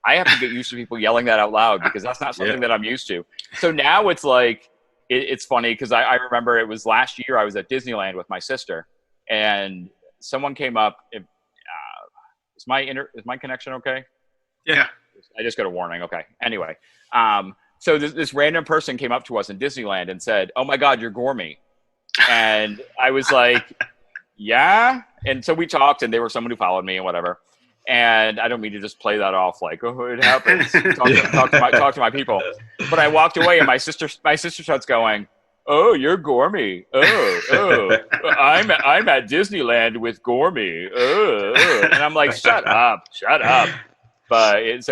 I have to get used to people yelling that out loud because that's not something that I'm used to. So now it's like, it's funny because I remember it was last year I was at Disneyland with my sister and someone came up. Is my connection okay? Yeah. I just got a warning. Okay. Anyway, so this random person came up to us in Disneyland and said, "Oh my God, you're Gormy." And I was like, yeah. And so we talked and they were someone who followed me and whatever. And I don't mean to just play that off like, oh, it happens. Talk to my people. But I walked away and my sister starts going, "Oh, you're Gormy. Oh, I'm at Disneyland with Gormy. And I'm like, shut up. But it's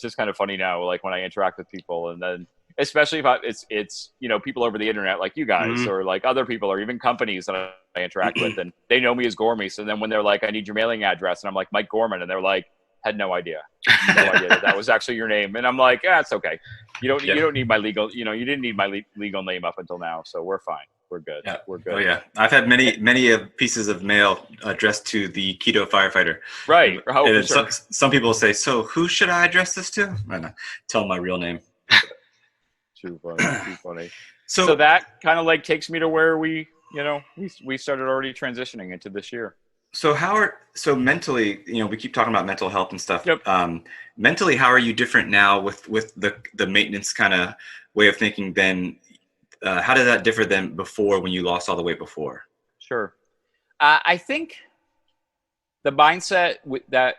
just kind of funny now, like when I interact with people, and then especially if it's people over the internet like you guys or like other people or even companies that I interact with, and they know me as Gormy. So then when they're like, "I need your mailing address," and I'm like, "Mike Gorman," and they're like, "Had no idea that was actually your name," and I'm like, it's okay. You don't need my legal. You didn't need my legal name up until now, so we're fine. We're good. Yeah. We're good. Oh yeah, I've had many pieces of mail addressed to the keto firefighter. Right. And some people say, "So who should I address this to?" And I tell them my real name. Too funny. So that kind of like takes me to where we started already transitioning into this year. So mentally, we keep talking about mental health and stuff. Yep. Mentally, how are you different now with the maintenance kind of way of thinking than how does that differ than before when you lost all the weight before? Sure. I think the mindset that,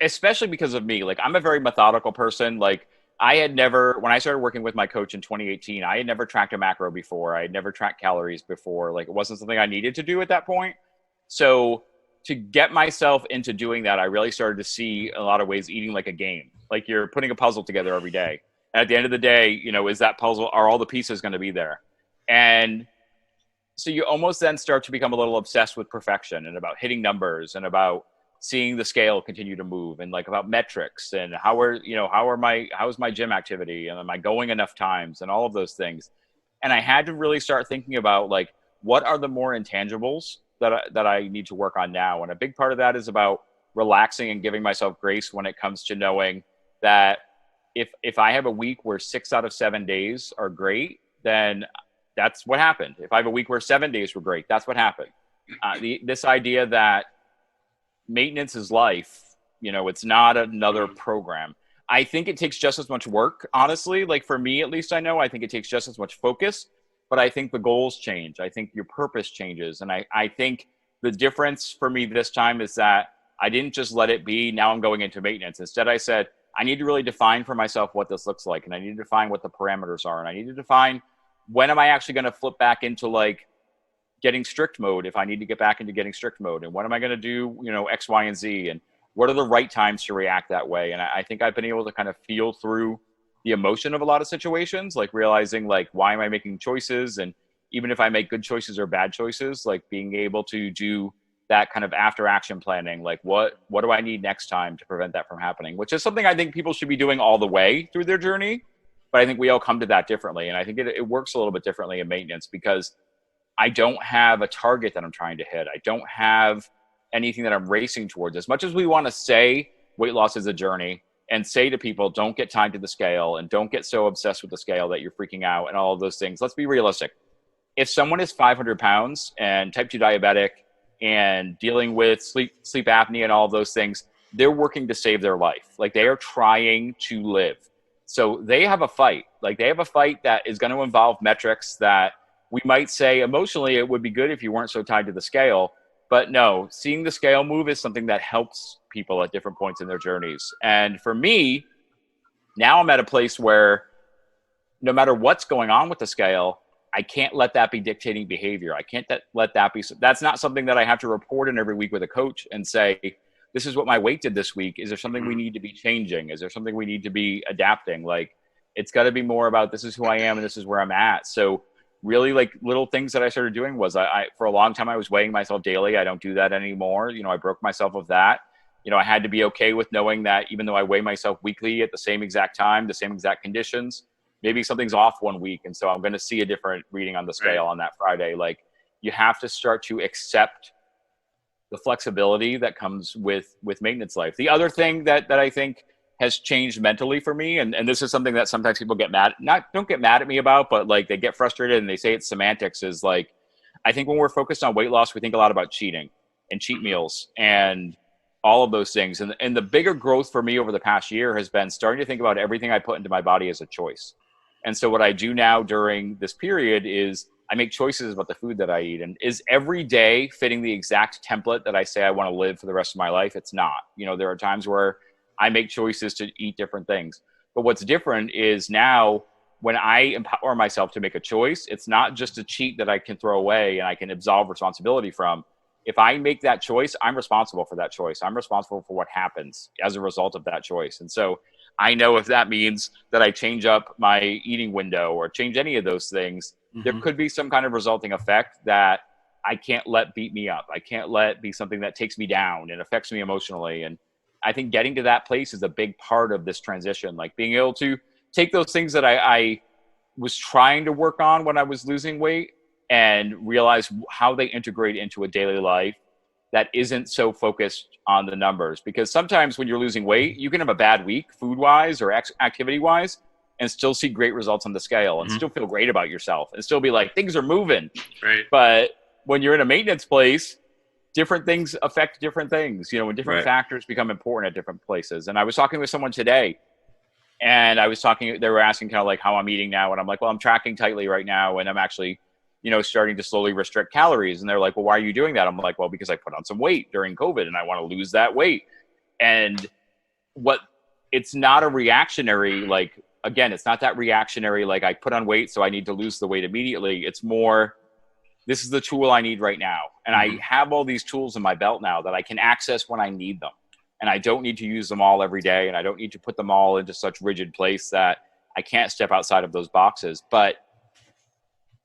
especially because of me, like I'm a very methodical person. Like I had never, when I started working with my coach in 2018, I had never tracked a macro before. I had never tracked calories before. Like it wasn't something I needed to do at that point. So to get myself into doing that, I really started to see in a lot of ways eating like a game. Like you're putting a puzzle together every day. And at the end of the day, is that puzzle, are all the pieces going to be there? And so you almost then start to become a little obsessed with perfection and about hitting numbers and about seeing the scale continue to move and like about metrics and how's my gym activity and am I going enough times and all of those things. And I had to really start thinking about like, what are the more intangibles that I need to work on now? And a big part of that is about relaxing and giving myself grace when it comes to knowing that if I have a week where 6 out of 7 days are great, then that's what happened. If I have a week where 7 days were great, that's what happened. This idea that maintenance is life, it's not another program. I think it takes just as much work, honestly. Like for me, at least I think it takes just as much focus, but I think the goals change. I think your purpose changes. And I think the difference for me this time is that I didn't just let it be, now I'm going into maintenance. Instead, I said, I need to really define for myself what this looks like. And I need to define what the parameters are. And I need to define when am I actually going to flip back into like getting strict mode if I need to get back into getting strict mode. And when am I going to do, X, Y, and Z? And what are the right times to react that way? And I think I've been able to kind of feel through the emotion of a lot of situations, like realizing like, why am I making choices? And even if I make good choices or bad choices, like being able to do that kind of after action planning, like what do I need next time to prevent that from happening, which is something I think people should be doing all the way through their journey. But I think we all come to that differently. And I think it works a little bit differently in maintenance because I don't have a target that I'm trying to hit. I don't have anything that I'm racing towards. As much as we want to say weight loss is a journey and say to people, don't get tied to the scale and don't get so obsessed with the scale that you're freaking out and all of those things. Let's be realistic. If someone is 500 pounds and type 2 diabetic and dealing with sleep apnea and all of those things, they're working to save their life. Like they are trying to live. So they have a fight. Like they have a fight that is going to involve metrics that we might say emotionally it would be good if you weren't so tied to the scale. But no, seeing the scale move is something that helps people at different points in their journeys. And for me, now I'm at a place where no matter what's going on with the scale, I can't let that be dictating behavior. I can't let that be. That's not something that I have to report in every week with a coach and say, this is what my weight did this week. Is there something we need to be changing? Is there something we need to be adapting? Like it's got to be more about this is who I am and this is where I'm at. So really like little things that I started doing was I for a long time, I was weighing myself daily. I don't do that anymore. I broke myself of that. I had to be okay with knowing that even though I weigh myself weekly at the same exact time, the same exact conditions, maybe something's off one week. And so I'm going to see a different reading on the scale on that Friday. Like you have to start to accept the flexibility that comes with maintenance life. The other thing that I think has changed mentally for me. And this is something that sometimes people don't get mad at me about, but like they get frustrated and they say it's semantics, is like, I think when we're focused on weight loss, we think a lot about cheating and cheat meals and all of those things. And the bigger growth for me over the past year has been starting to think about everything I put into my body as a choice. And so what I do now during this period is I make choices about the food that I eat. And is every day fitting the exact template that I say I want to live for the rest of my life? It's not. There are times where I make choices to eat different things. But what's different is now when I empower myself to make a choice, it's not just a cheat that I can throw away and I can absolve responsibility from. If I make that choice, I'm responsible for that choice. I'm responsible for what happens as a result of that choice. And so I know if that means that I change up my eating window or change any of those things, there could be some kind of resulting effect that I can't let beat me up. I can't let be something that takes me down and affects me emotionally. And I think getting to that place is a big part of this transition, like being able to take those things that I was trying to work on when I was losing weight and realize how they integrate into a daily life that isn't so focused on the numbers. Because sometimes when you're losing weight, you can have a bad week food-wise or activity-wise and still see great results on the scale and still feel great about yourself and still be like, things are moving. Right. But when you're in a maintenance place, different things affect different things, and different factors become important at different places. And I was talking with someone today, and they were asking kind of like how I'm eating now. And I'm like, well, I'm tracking tightly right now. And I'm actually, starting to slowly restrict calories. And they're like, well, why are you doing that? I'm like, well, because I put on some weight during COVID and I want to lose that weight. And it's not a reactionary, it's not that reactionary, like I put on weight, so I need to lose the weight immediately. It's more, this is the tool I need right now. And I have all these tools in my belt now that I can access when I need them. And I don't need to use them all every day. And I don't need to put them all into such rigid place that I can't step outside of those boxes. But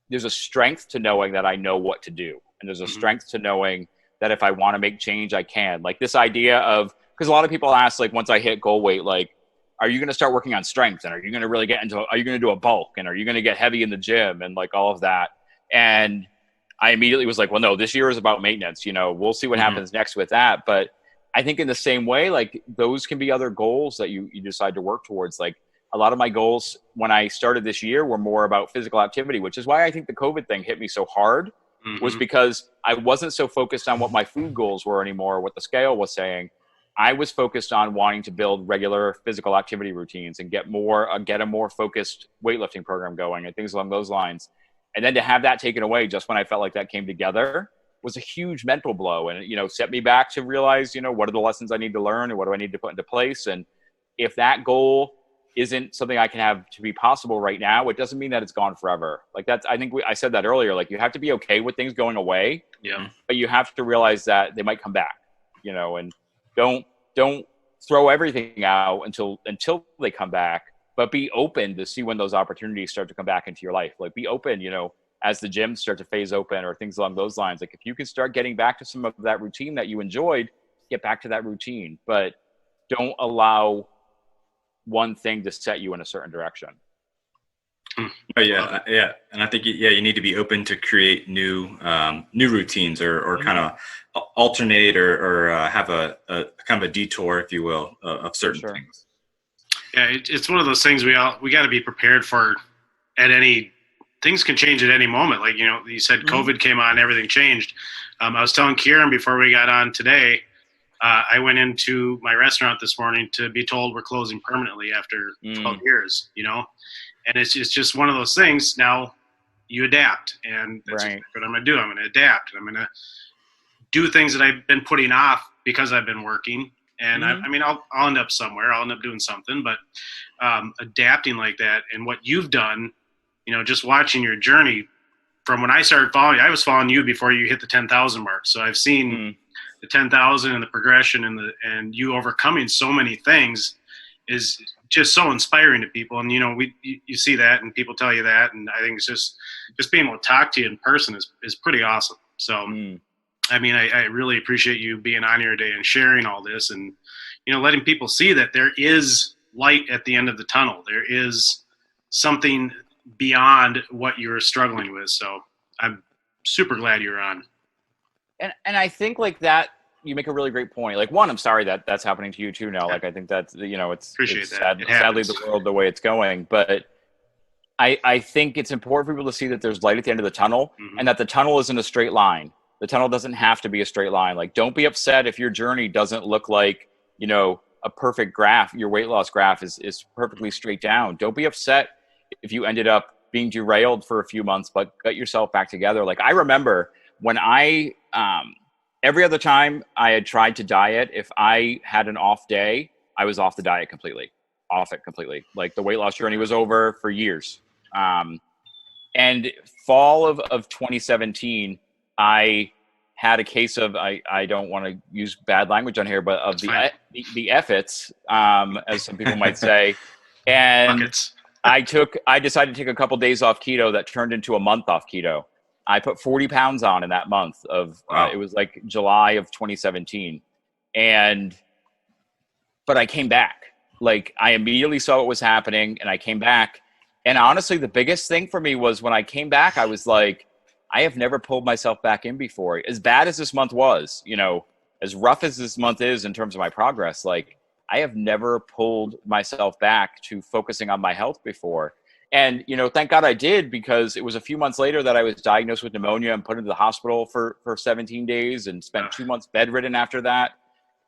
there's a strength to knowing that I know what to do. And there's a strength to knowing that if I want to make change, I can. Like this idea of, because a lot of people ask, like, once I hit goal weight, like, are you going to start working on strength? And are you going to really are you going to do a bulk? And are you going to get heavy in the gym? And like all of that. And I immediately was like, well, no, this year is about maintenance. We'll see what happens next with that. But I think in the same way, like those can be other goals that you decide to work towards. Like a lot of my goals when I started this year were more about physical activity, which is why I think the COVID thing hit me so hard, was because I wasn't so focused on what my food goals were anymore, what the scale was saying. I was focused on wanting to build regular physical activity routines and get a more focused weightlifting program going and things along those lines. And then to have that taken away just when I felt like that came together was a huge mental blow. And, set me back to realize, what are the lessons I need to learn and what do I need to put into place? And if that goal isn't something I can have to be possible right now, it doesn't mean that it's gone forever. Like I said that earlier, like you have to be okay with things going away, but you have to realize that they might come back, and don't throw everything out until they come back, but be open to see when those opportunities start to come back into your life. Like be open, as the gyms start to phase open or things along those lines. Like if you can start getting back to some of that routine that you enjoyed, get back to that routine, but don't allow one thing to set you in a certain direction. Oh yeah. And I think, you need to be open to create new routines or kind of alternate or have a kind of a detour, if you will, of certain things. Yeah. It's one of those things we got to be prepared for things can change at any moment. Like, you said COVID came on, everything changed. I was telling Kieran before we got on today, I went into my restaurant this morning to be told we're closing permanently after 12 years, and it's just one of those things. Now you adapt, and that's what I'm going to do. I'm going to adapt, and I'm going to do things that I've been putting off because I've been working. And I'll end up somewhere. I'll end up doing something, but adapting like that and what you've done, just watching your journey from when I started following you. I was following you before you hit the 10,000 mark. So I've seen the 10,000 and the progression and you overcoming so many things is just so inspiring to people. And, you see that and people tell you that. And I think it's just being able to talk to you in person is pretty awesome. So, I really appreciate you being on here today and sharing all this and, letting people see that there is light at the end of the tunnel. There is something beyond what you're struggling with. So I'm super glad you're on. And I think like that you make a really great point. Like, one, I'm sorry that that's happening to you too now. Like, I think that's, it's Appreciate that. Sadly the world, the way it's going. But I think it's important for people to see that there's light at the end of the tunnel, and that the tunnel isn't a straight line. The tunnel doesn't have to be a straight line. Like, don't be upset if your journey doesn't look like, a perfect graph. Your weight loss graph is perfectly straight down. Don't be upset if you ended up being derailed for a few months, but got yourself back together. Like, I remember when every other time I had tried to diet, if I had an off day, I was off the diet completely, Like, the weight loss journey was over for years. And fall of 2017, I had a case of, I don't want to use bad language on here, but of the F-its, as some people might say. And Buckets. I decided to take a couple days off keto that turned into a month off keto. I put 40 pounds on in that month of, it was like July of 2017. But I came back. Like, I immediately saw what was happening, and I came back. And honestly, the biggest thing for me was when I came back, I was like, I have never pulled myself back in before. As bad as this month was, as rough as this month is in terms of my progress, like, I have never pulled myself back to focusing on my health before. And, thank God I did, because it was a few months later that I was diagnosed with pneumonia and put into the hospital for 17 days and spent 2 months bedridden after that,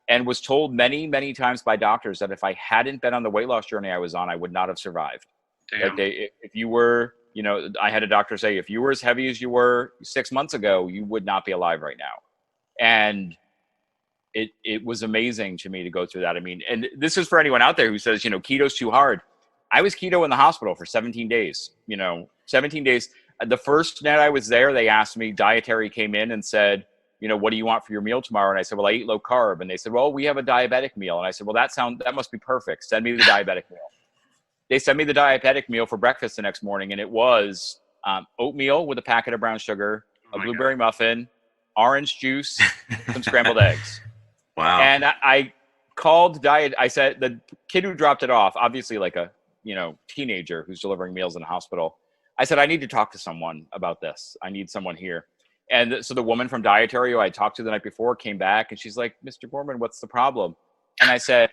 and was told many, many times by doctors that if I hadn't been on the weight loss journey I was on, I would not have survived. Damn. Like, if you were, I had a doctor say, if you were as heavy as you were 6 months ago, you would not be alive right now. And it was amazing to me to go through that. I mean, and this is for anyone out there who says, keto's too hard. I was keto in the hospital for 17 days, 17 days. The first night I was there, they asked me, dietary came in and said, what do you want for your meal tomorrow? And I said, well, I eat low carb. And they said, well, we have a diabetic meal. And I said, well, that must be perfect. Send me the diabetic meal. They sent me the diabetic meal for breakfast the next morning. And it was oatmeal with a packet of brown sugar, a blueberry muffin, orange juice, some scrambled eggs. Wow. And I called diet. I said, the kid who dropped it off, obviously like a, teenager who's delivering meals in a hospital. I said, I need to talk to someone about this. I need someone here. And so the woman from dietary who I talked to the night before came back, and she's like, Mr. Gorman, what's the problem? And I said,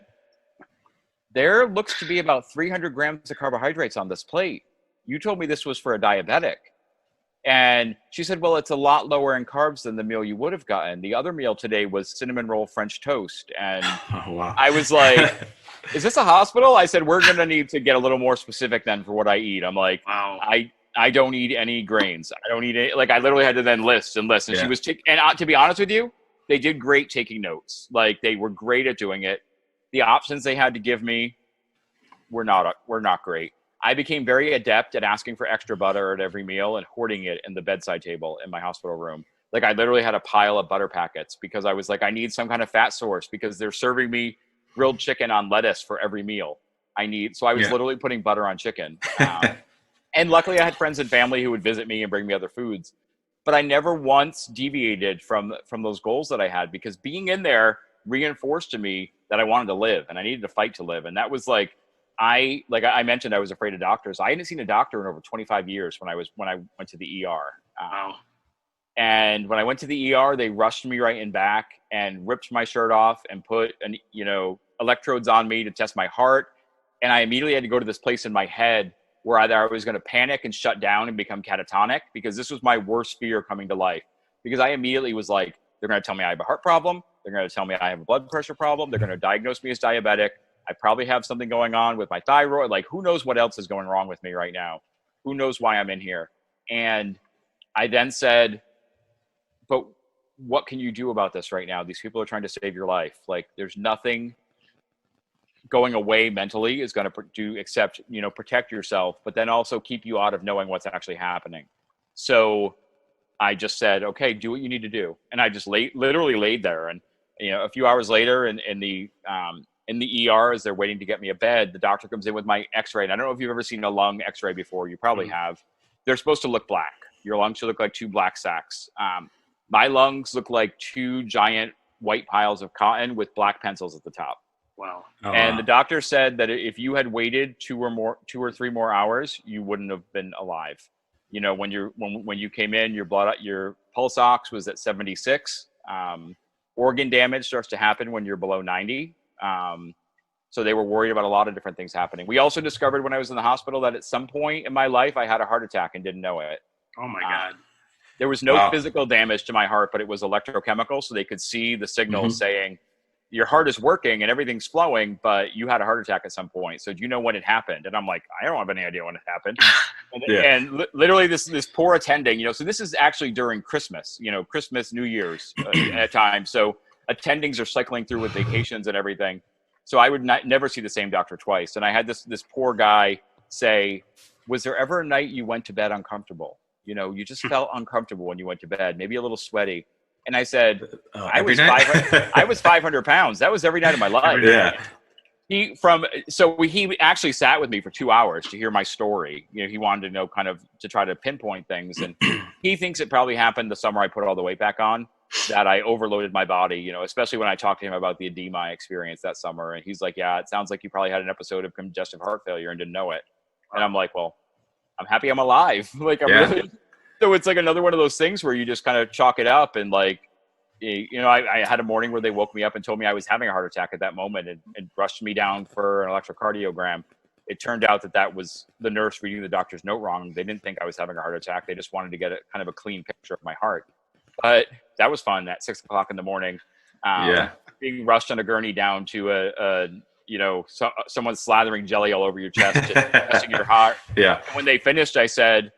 there looks to be about 300 grams of carbohydrates on this plate. You told me this was for a diabetic. And she said, well, it's a lot lower in carbs than the meal you would have gotten. The other meal today was cinnamon roll French toast. And wow. I was like, is this a hospital? I said, we're going to need to get a little more specific then for what I eat. I'm like, wow. I don't eat any grains. I don't eat any, like, I literally had to then list. And she was and to be honest with you, they did great taking notes. Like, they were great at doing it. The options they had to give me were not great. I became very adept at asking for extra butter at every meal and hoarding it in the bedside table in my hospital room. Like, I literally had a pile of butter packets because I was like, I need some kind of fat source because they're serving me grilled chicken on lettuce for every meal. So I was literally putting butter on chicken. And luckily I had friends and family who would visit me and bring me other foods. But I never once deviated from those goals that I had, because being in there reinforced to me that I wanted to live and I needed to fight to live. And that was like I mentioned, I was afraid of doctors. I hadn't seen a doctor in over 25 years when I went to the ER. Wow. And when I went to the ER, they rushed me right in back and ripped my shirt off and put electrodes on me to test my heart. And I immediately had to go to this place in my head where either I was going to panic and shut down and become catatonic, because this was my worst fear coming to life. Because I immediately was like, they're going to tell me I have a heart problem. They're going to tell me I have a blood pressure problem. They're going to diagnose me as diabetic. I probably have something going on with my thyroid. Like, who knows what else is going wrong with me right now? Who knows why I'm in here? And I then said, but what can you do about this right now? These people are trying to save your life. Like, there's nothing going away mentally is going to do except, protect yourself, but then also keep you out of knowing what's actually happening. So I just said, okay, do what you need to do. And I just literally laid there. And, a few hours later in the ER, as they're waiting to get me a bed, the doctor comes in with my x-ray. And I don't know if you've ever seen a lung x-ray before. You probably have. They're supposed to look black. Your lungs should look like two black sacks. My lungs look like two giant white piles of cotton with black pencils at the top. Wow. Oh, And wow. the doctor said that if you had waited 2 or 3 more hours, you wouldn't have been alive. When you came in, your pulse ox was at 76. organ damage starts to happen when you're below 90. So they were worried about a lot of different things happening. We also discovered when I was in the hospital that at some point in my life, I had a heart attack and didn't know it. Oh my God. There was no physical damage to my heart, but it was electrochemical. So they could see the signals saying your heart is working and everything's flowing, but you had a heart attack at some point. So do you know when it happened? And I'm like, I don't have any idea when it happened. And literally this poor attending, so this is actually during Christmas, Christmas, New Year's at times. So attendings are cycling through with vacations and everything. So I would never see the same doctor twice. And I had this poor guy say, was there ever a night you went to bed uncomfortable? You just felt uncomfortable when you went to bed, maybe a little sweaty. And I said, I was 500 pounds. That was every night of my life. Yeah. He actually sat with me for 2 hours to hear my story. He wanted to know to try to pinpoint things. And he thinks it probably happened the summer I put all the weight back on, that I overloaded my body, especially when I talked to him about the edema I experienced that summer. And he's like, yeah, it sounds like you probably had an episode of congestive heart failure and didn't know it. And I'm like, well, I'm happy I'm alive. So it's like another one of those things where you just kind of chalk it up. And I had a morning where they woke me up and told me I was having a heart attack at that moment and rushed me down for an electrocardiogram. It turned out that was the nurse reading the doctor's note wrong. They didn't think I was having a heart attack. They just wanted to get a clean picture of my heart. But that was fun at 6 o'clock in the morning. Being rushed on a gurney down to someone slathering jelly all over your chest, testing your heart. Yeah. And when they finished, I said,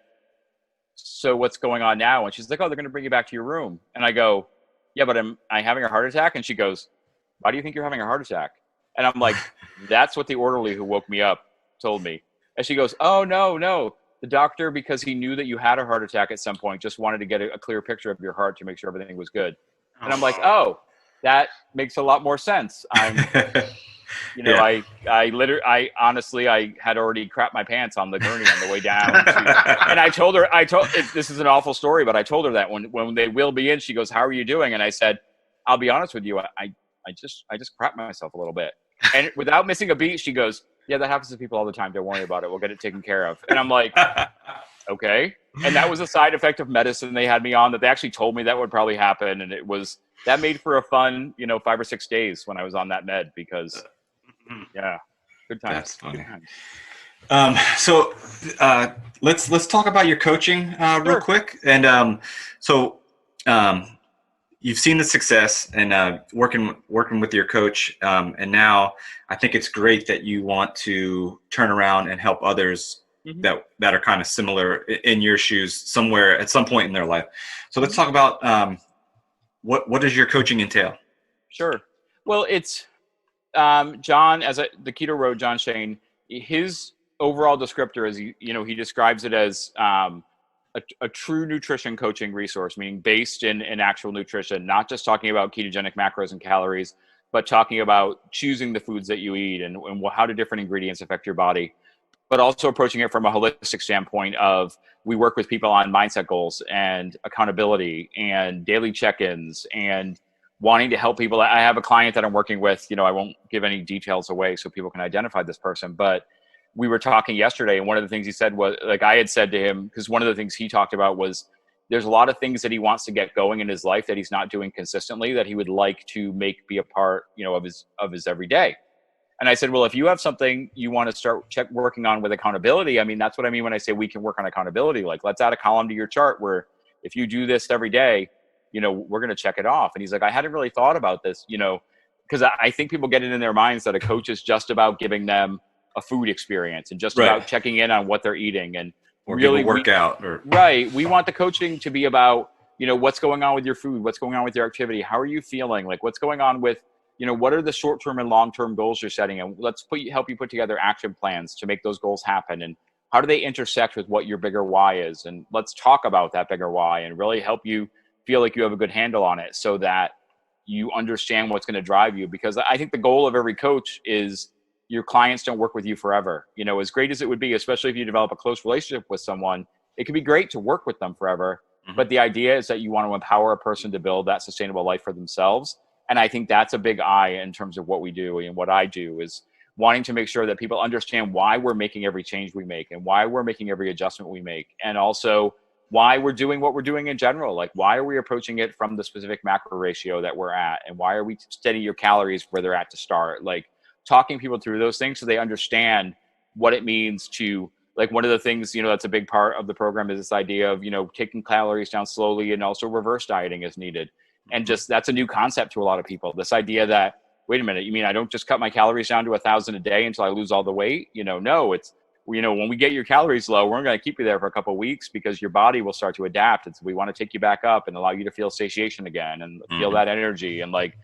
so what's going on now? And she's like, oh, they're going to bring you back to your room. And I go, yeah, but am I having a heart attack? And she goes, why do you think you're having a heart attack? And I'm like, that's what the orderly who woke me up told me. And she goes, oh, no. The doctor, because he knew that you had a heart attack at some point, just wanted to get a clear picture of your heart to make sure everything was good. And I'm like, oh, that makes a lot more sense. I honestly had already crapped my pants on the gurney on the way down. And I told her, this is an awful story, but I told her that when they wheeled me in, she goes, how are you doing? And I said, I'll be honest with you. I just crapped myself a little bit. And without missing a beat, she goes, yeah, that happens to people all the time. Don't worry about it. We'll get it taken care of. And I'm like, okay. And that was a side effect of medicine they had me on that they actually told me that would probably happen. And that made for a fun, 5 or 6 days when I was on that med because good times. That's funny. So let's talk about your coaching real quick. And you've seen the success and working with your coach, and now I think it's great that you want to turn around and help others that are kind of similar in your shoes somewhere at some point in their life. So let's talk about what does your coaching entail? Sure. Well, it's John, the Keto Road, John Shane, his overall descriptor is, he describes it as a true nutrition coaching resource, meaning based in actual nutrition, not just talking about ketogenic macros and calories, but talking about choosing the foods that you eat and how do different ingredients affect your body, but also approaching it from a holistic standpoint of we work with people on mindset goals and accountability and daily check-ins and wanting to help people. I have a client that I'm working with, I won't give any details away so people can identify this person, but we were talking yesterday, and one of the things he said was, I had said to him, because one of the things he talked about was there's a lot of things that he wants to get going in his life that he's not doing consistently that he would like to make be a part, of his everyday. And I said, well, if you have something you want to start working on with accountability, that's what I mean when I say we can work on accountability. Let's add a column to your chart where if you do this every day, we're going to check it off. And he's like, I hadn't really thought about this, because I think people get it in their minds that a coach is just about giving them a food experience and just about checking in on what they're eating and or really workout. We want the coaching to be about, what's going on with your food, what's going on with your activity, how are you feeling, what's going on with, what are the short-term and long-term goals you're setting, and let's help you put together action plans to make those goals happen, and how do they intersect with what your bigger why is, and let's talk about that bigger why and really help you feel like you have a good handle on it so that you understand what's going to drive you. Because I think the goal of every coach is your clients don't work with you forever. As great as it would be, especially if you develop a close relationship with someone, it can be great to work with them forever. But the idea is that you want to empower a person to build that sustainable life for themselves. And I think that's a big I in terms of what we do and what I do is wanting to make sure that people understand why we're making every change we make and why we're making every adjustment we make. And also why we're doing what we're doing in general. Like, why are we approaching it from the specific macro ratio that we're at? And why are we setting your calories where they're at to start? Like, talking people through those things so they understand what it means to, like, one of the things, that's a big part of the program is this idea of, taking calories down slowly and also reverse dieting as needed. And just, that's a new concept to a lot of people. This idea that, wait a minute, you mean I don't just cut my calories down to 1,000 a day until I lose all the weight? No, it's, when we get your calories low, we're going to keep you there for a couple of weeks because your body will start to adapt. It's, we want to take you back up and allow you to feel satiation again and feel that energy, and like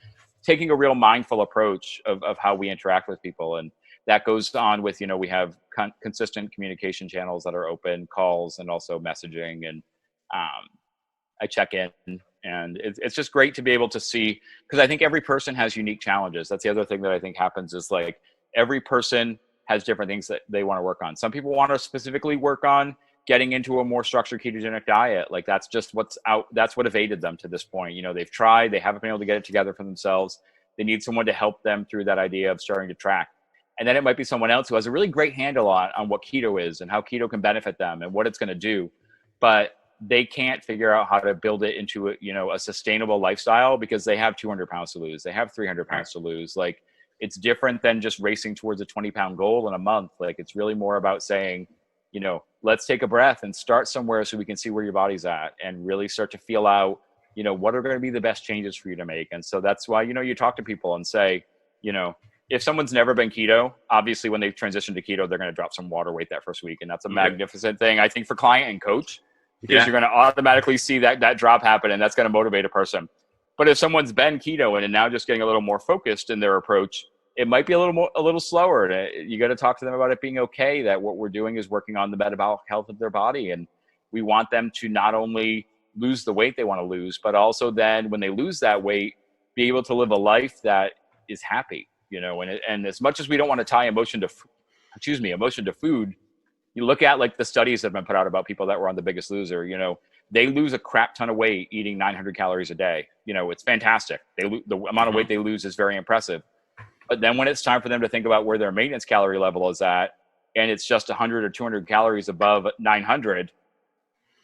taking a real mindful approach of how we interact with people. And that goes on with, we have consistent communication channels that are open, calls, and also messaging. And I check in, and it's just great to be able to see, because I think every person has unique challenges. That's the other thing that I think happens is, like, every person has different things that they want to work on. Some people want to specifically work on getting into a more structured ketogenic diet. Like, that's just what's out. That's what evaded them to this point. They've tried, they haven't been able to get it together for themselves. They need someone to help them through that idea of starting to track. And then it might be someone else who has a really great handle on what keto is and how keto can benefit them and what it's going to do. But they can't figure out how to build it into a sustainable lifestyle because they have 200 pounds to lose. They have 300 pounds to lose. Like, it's different than just racing towards a 20-pound goal in a month. Like, it's really more about saying, let's take a breath and start somewhere so we can see where your body's at and really start to feel out, what are going to be the best changes for you to make. And so that's why, you talk to people and say, if someone's never been keto, obviously when they transition to keto, they're going to drop some water weight that first week. And that's a magnificent thing, I think, for client and coach, because you're going to automatically see that drop happen, and that's going to motivate a person. But if someone's been keto and now just getting a little more focused in their approach, it might be a little slower. You got to talk to them about it being okay, that what we're doing is working on the metabolic health of their body. And we want them to not only lose the weight they want to lose, but also then when they lose that weight, be able to live a life that is happy, and as much as we don't want to tie emotion to food, you look at, like, the studies that have been put out about people that were on The Biggest Loser, they lose a crap ton of weight eating 900 calories a day. It's fantastic. The amount of weight they lose is very impressive. But then when it's time for them to think about where their maintenance calorie level is at, and it's just 100 or 200 calories above 900,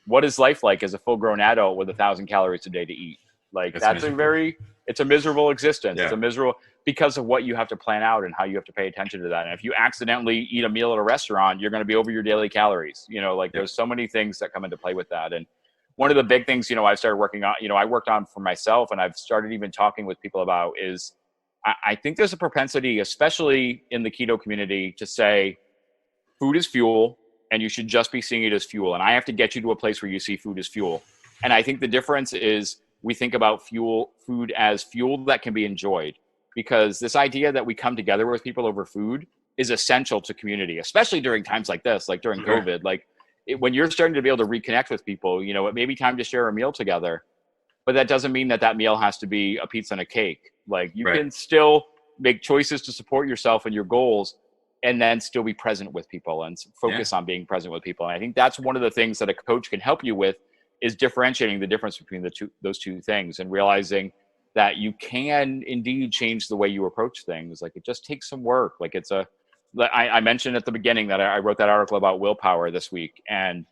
what is life like as a full-grown adult with 1,000 calories a day to eat? Like, it's a miserable existence. Yeah. It's a miserable, because of what you have to plan out and how you have to pay attention to that. And if you accidentally eat a meal at a restaurant, you're going to be over your daily calories. There's so many things that come into play with that. And one of the big things, I've started working on, I worked on for myself, and I've started even talking with people about is, I think there's a propensity, especially in the keto community, to say food is fuel and you should just be seeing it as fuel. And I have to get you to a place where you see food as fuel. And I think the difference is we think about food as fuel that can be enjoyed, because this idea that we come together with people over food is essential to community, especially during times like this, like during COVID. Like, when you're starting to be able to reconnect with people, it may be time to share a meal together, but that doesn't mean that meal has to be a pizza and a cake. Like, you can still make choices to support yourself and your goals, and then still be present with people and focus on being present with people. And I think that's one of the things that a coach can help you with, is differentiating the difference between those two things, and realizing that you can indeed change the way you approach things. Like, it just takes some work. Like, I mentioned at the beginning that I wrote that article about willpower this week, and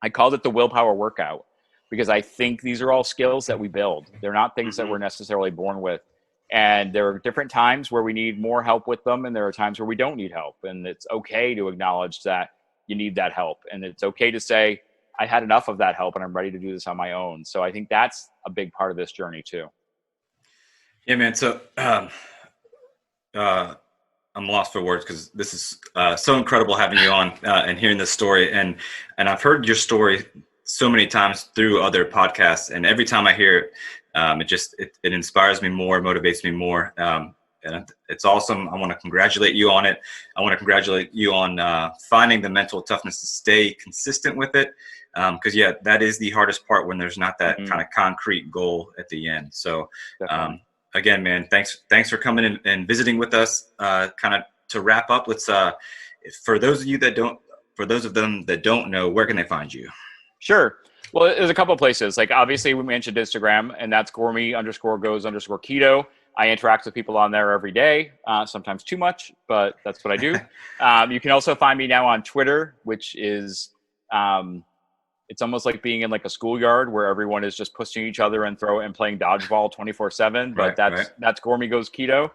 I called it the willpower workout, because I think these are all skills that we build. They're not things that we're necessarily born with. And there are different times where we need more help with them, and there are times where we don't need help. And it's okay to acknowledge that you need that help. And it's okay to say, I had enough of that help and I'm ready to do this on my own. So I think that's a big part of this journey too. Yeah, man. So I'm lost for words, because this is so incredible having you on and hearing this story. And I've heard your story so many times through other podcasts, and every time I hear it, it inspires me more, motivates me more. And it's awesome. I want to congratulate you on it. I want to congratulate you on finding the mental toughness to stay consistent with it. Because that is the hardest part, when there's not that kind of concrete goal at the end. So again, man, thanks for coming in and visiting with us. Kind of to wrap up, let's for those of them that don't know, where can they find you? Sure. Well, there's a couple of places. Like, obviously we mentioned Instagram, and that's Gormy_goes_keto. I interact with people on there every day, sometimes too much, but that's what I do. You can also find me now on Twitter, which is It's almost like being in like a schoolyard where everyone is just pushing each other and playing dodgeball 24/7. But that's Gormy Goes Keto.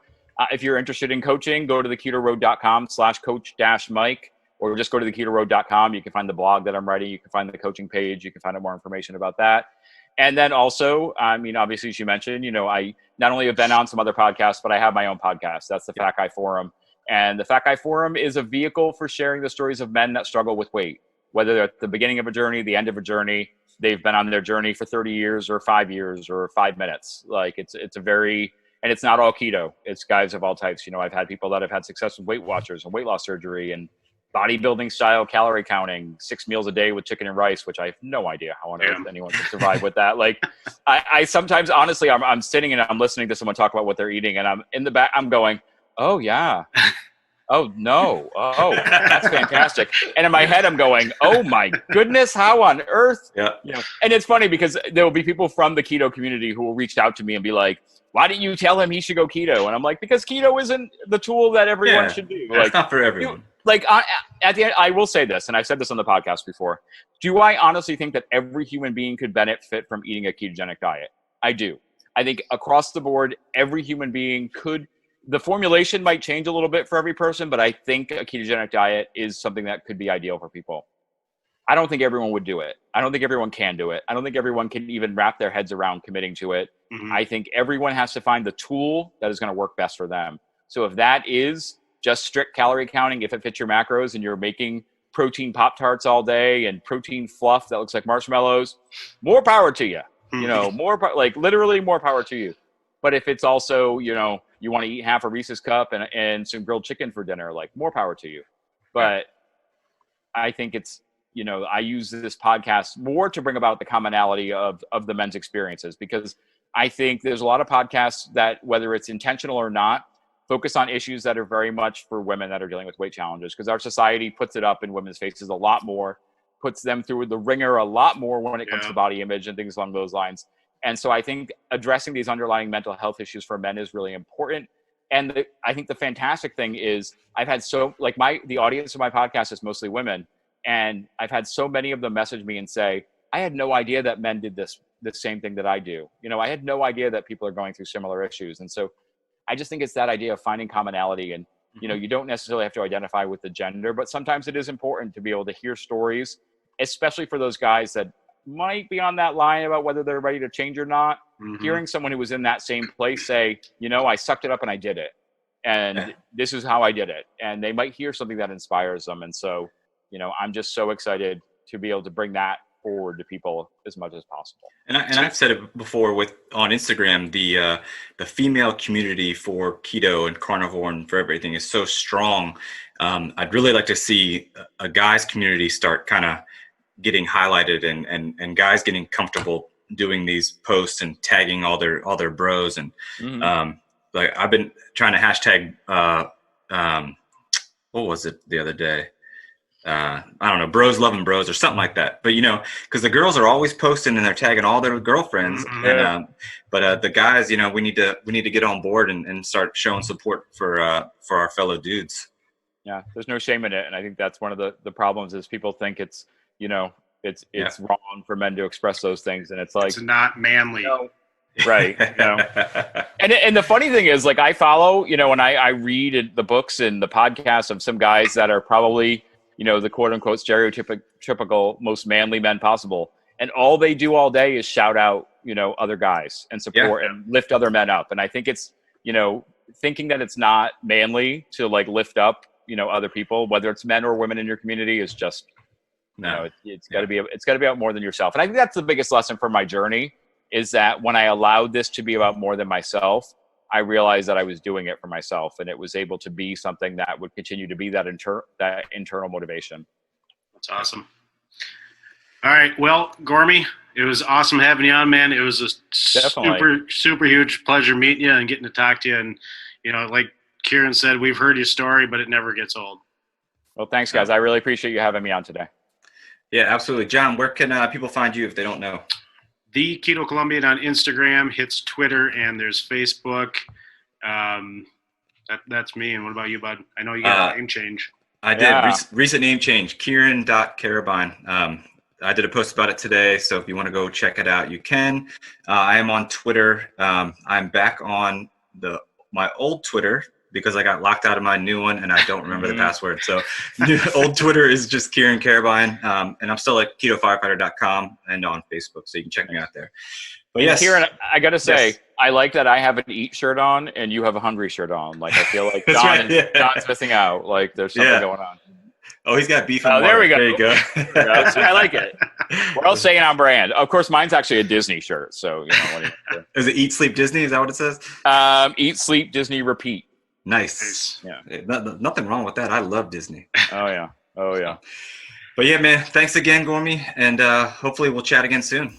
If you're interested in coaching, go to theketoroad.com/coach-Mike, or just go to theketoroad.com. You can find the blog that I'm writing. You can find the coaching page. You can find out more information about that. And then also, I mean, obviously, as you mentioned, I not only have been on some other podcasts, but I have my own podcast. That's the Fat Guy Forum. And the Fat Guy Forum is a vehicle for sharing the stories of men that struggle with weight, whether they're at the beginning of a journey, the end of a journey, they've been on their journey for 30 years or 5 years or 5 minutes. Like it's a very, and it's not all keto. It's guys of all types. I've had people that have had success with Weight Watchers and weight loss surgery and bodybuilding style calorie counting, 6 meals a day with chicken and rice, which I have no idea how on earth anyone can survive with that. Like I sometimes, honestly, I'm sitting and I'm listening to someone talk about what they're eating, and I'm in the back, I'm going, oh yeah. Oh no. Oh, that's fantastic. And in my head, I'm going, oh my goodness, how on earth? Yeah. And it's funny because there will be people from the keto community who will reach out to me and be like, why didn't you tell him he should go keto? And I'm like, because keto isn't the tool that everyone should do. It's not for everyone. At the end, I will say this, and I've said this on the podcast before. Do I honestly think that every human being could benefit from eating a ketogenic diet? I do. I think across the board, every human being could. The formulation might change a little bit for every person, but I think a ketogenic diet is something that could be ideal for people. I don't think everyone would do it. I don't think everyone can do it. I don't think everyone can even wrap their heads around committing to it. Mm-hmm. I think everyone has to find the tool that is going to work best for them. So if that is just strict calorie counting, if it fits your macros and you're making protein Pop-Tarts all day and protein fluff that looks like marshmallows, more power to you. Literally more power to you. But if it's also, you want to eat half a Reese's cup and some grilled chicken for dinner, like more power to you. But I think it's, I use this podcast more to bring about the commonality of the men's experiences, because I think there's a lot of podcasts that, whether it's intentional or not, focus on issues that are very much for women that are dealing with weight challenges, because our society puts it up in women's faces a lot more, puts them through the ringer a lot more when it comes to body image and things along those lines. And so I think addressing these underlying mental health issues for men is really important. And I think the fantastic thing is I've had the audience of my podcast is mostly women. And I've had so many of them message me and say, I had no idea that men did the same thing that I do. I had no idea that people are going through similar issues. And so I just think it's that idea of finding commonality. And, you don't necessarily have to identify with the gender, but sometimes it is important to be able to hear stories, especially for those guys that might be on that line about whether they're ready to change or not. Mm-hmm. Hearing someone who was in that same place say, I sucked it up and I did it. And this is how I did it. And they might hear something that inspires them. And so, I'm just so excited to be able to bring that forward to people as much as possible. And I've said it before on Instagram, the female community for keto and carnivore and for everything is so strong. I'd really like to see a guys community start kind of getting highlighted and guys getting comfortable doing these posts and tagging all their bros. And I've been trying to hashtag what was it the other day? I don't know, bros loving bros or something like that. But because the girls are always posting and they're tagging all their girlfriends. Mm-hmm. But the guys, we need to get on board and start showing support for our fellow dudes. Yeah, there's no shame in it, and I think that's one of the problems is people think it's it's wrong for men to express those things, and it's like it's not manly. Right. And the funny thing is, like, I follow, and I read the books and the podcasts of some guys that are probably, the quote unquote stereotypical most manly men possible. And all they do all day is shout out, other guys and support and lift other men up. And I think it's, thinking that it's not manly to like lift up, other people, whether it's men or women in your community, is just, it's got to be about more than yourself. And I think that's the biggest lesson from my journey, is that when I allowed this to be about more than myself, I realized that I was doing it for myself, and it was able to be something that would continue to be that internal motivation. That's awesome. All right. Well, Gormy, it was awesome having you on, man. It was a super huge pleasure meeting you and getting to talk to you. And, like Kieran said, we've heard your story, but it never gets old. Well, thanks, guys. I really appreciate you having me on today. Yeah, absolutely. John, where can people find you if they don't know? The Keto Colombian on Instagram, hits Twitter, and there's Facebook. That's me. And what about you, bud? I know you got a name change. I did. Recent name change, Kieran.Carabine. I did a post about it today, so if you want to go check it out, you can. I am on Twitter. I'm back on my old Twitter because I got locked out of my new one and I don't remember the password. So old Twitter is just Kieran Carabine, and I'm still at ketofirefighter.com and on Facebook, so you can check me out there. But yes, Kieran, I got to say, I like that I have an eat shirt on and you have a hungry shirt on. Like, I feel like John's missing out. Like, there's something going on. Oh, he's got beef and water. There we go. There you go. I like it. We're all staying on brand. Of course, mine's actually a Disney shirt. So, what do you Is it Eat, Sleep, Disney? Is that what it says? Eat, Sleep, Disney, Repeat. Nice. Yeah. Nothing wrong with that. I love Disney. Oh, yeah. But yeah, man, thanks again, Gormy. And hopefully we'll chat again soon.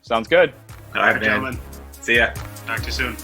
Sounds good. All right, man. Gentlemen. See ya. Talk to you soon.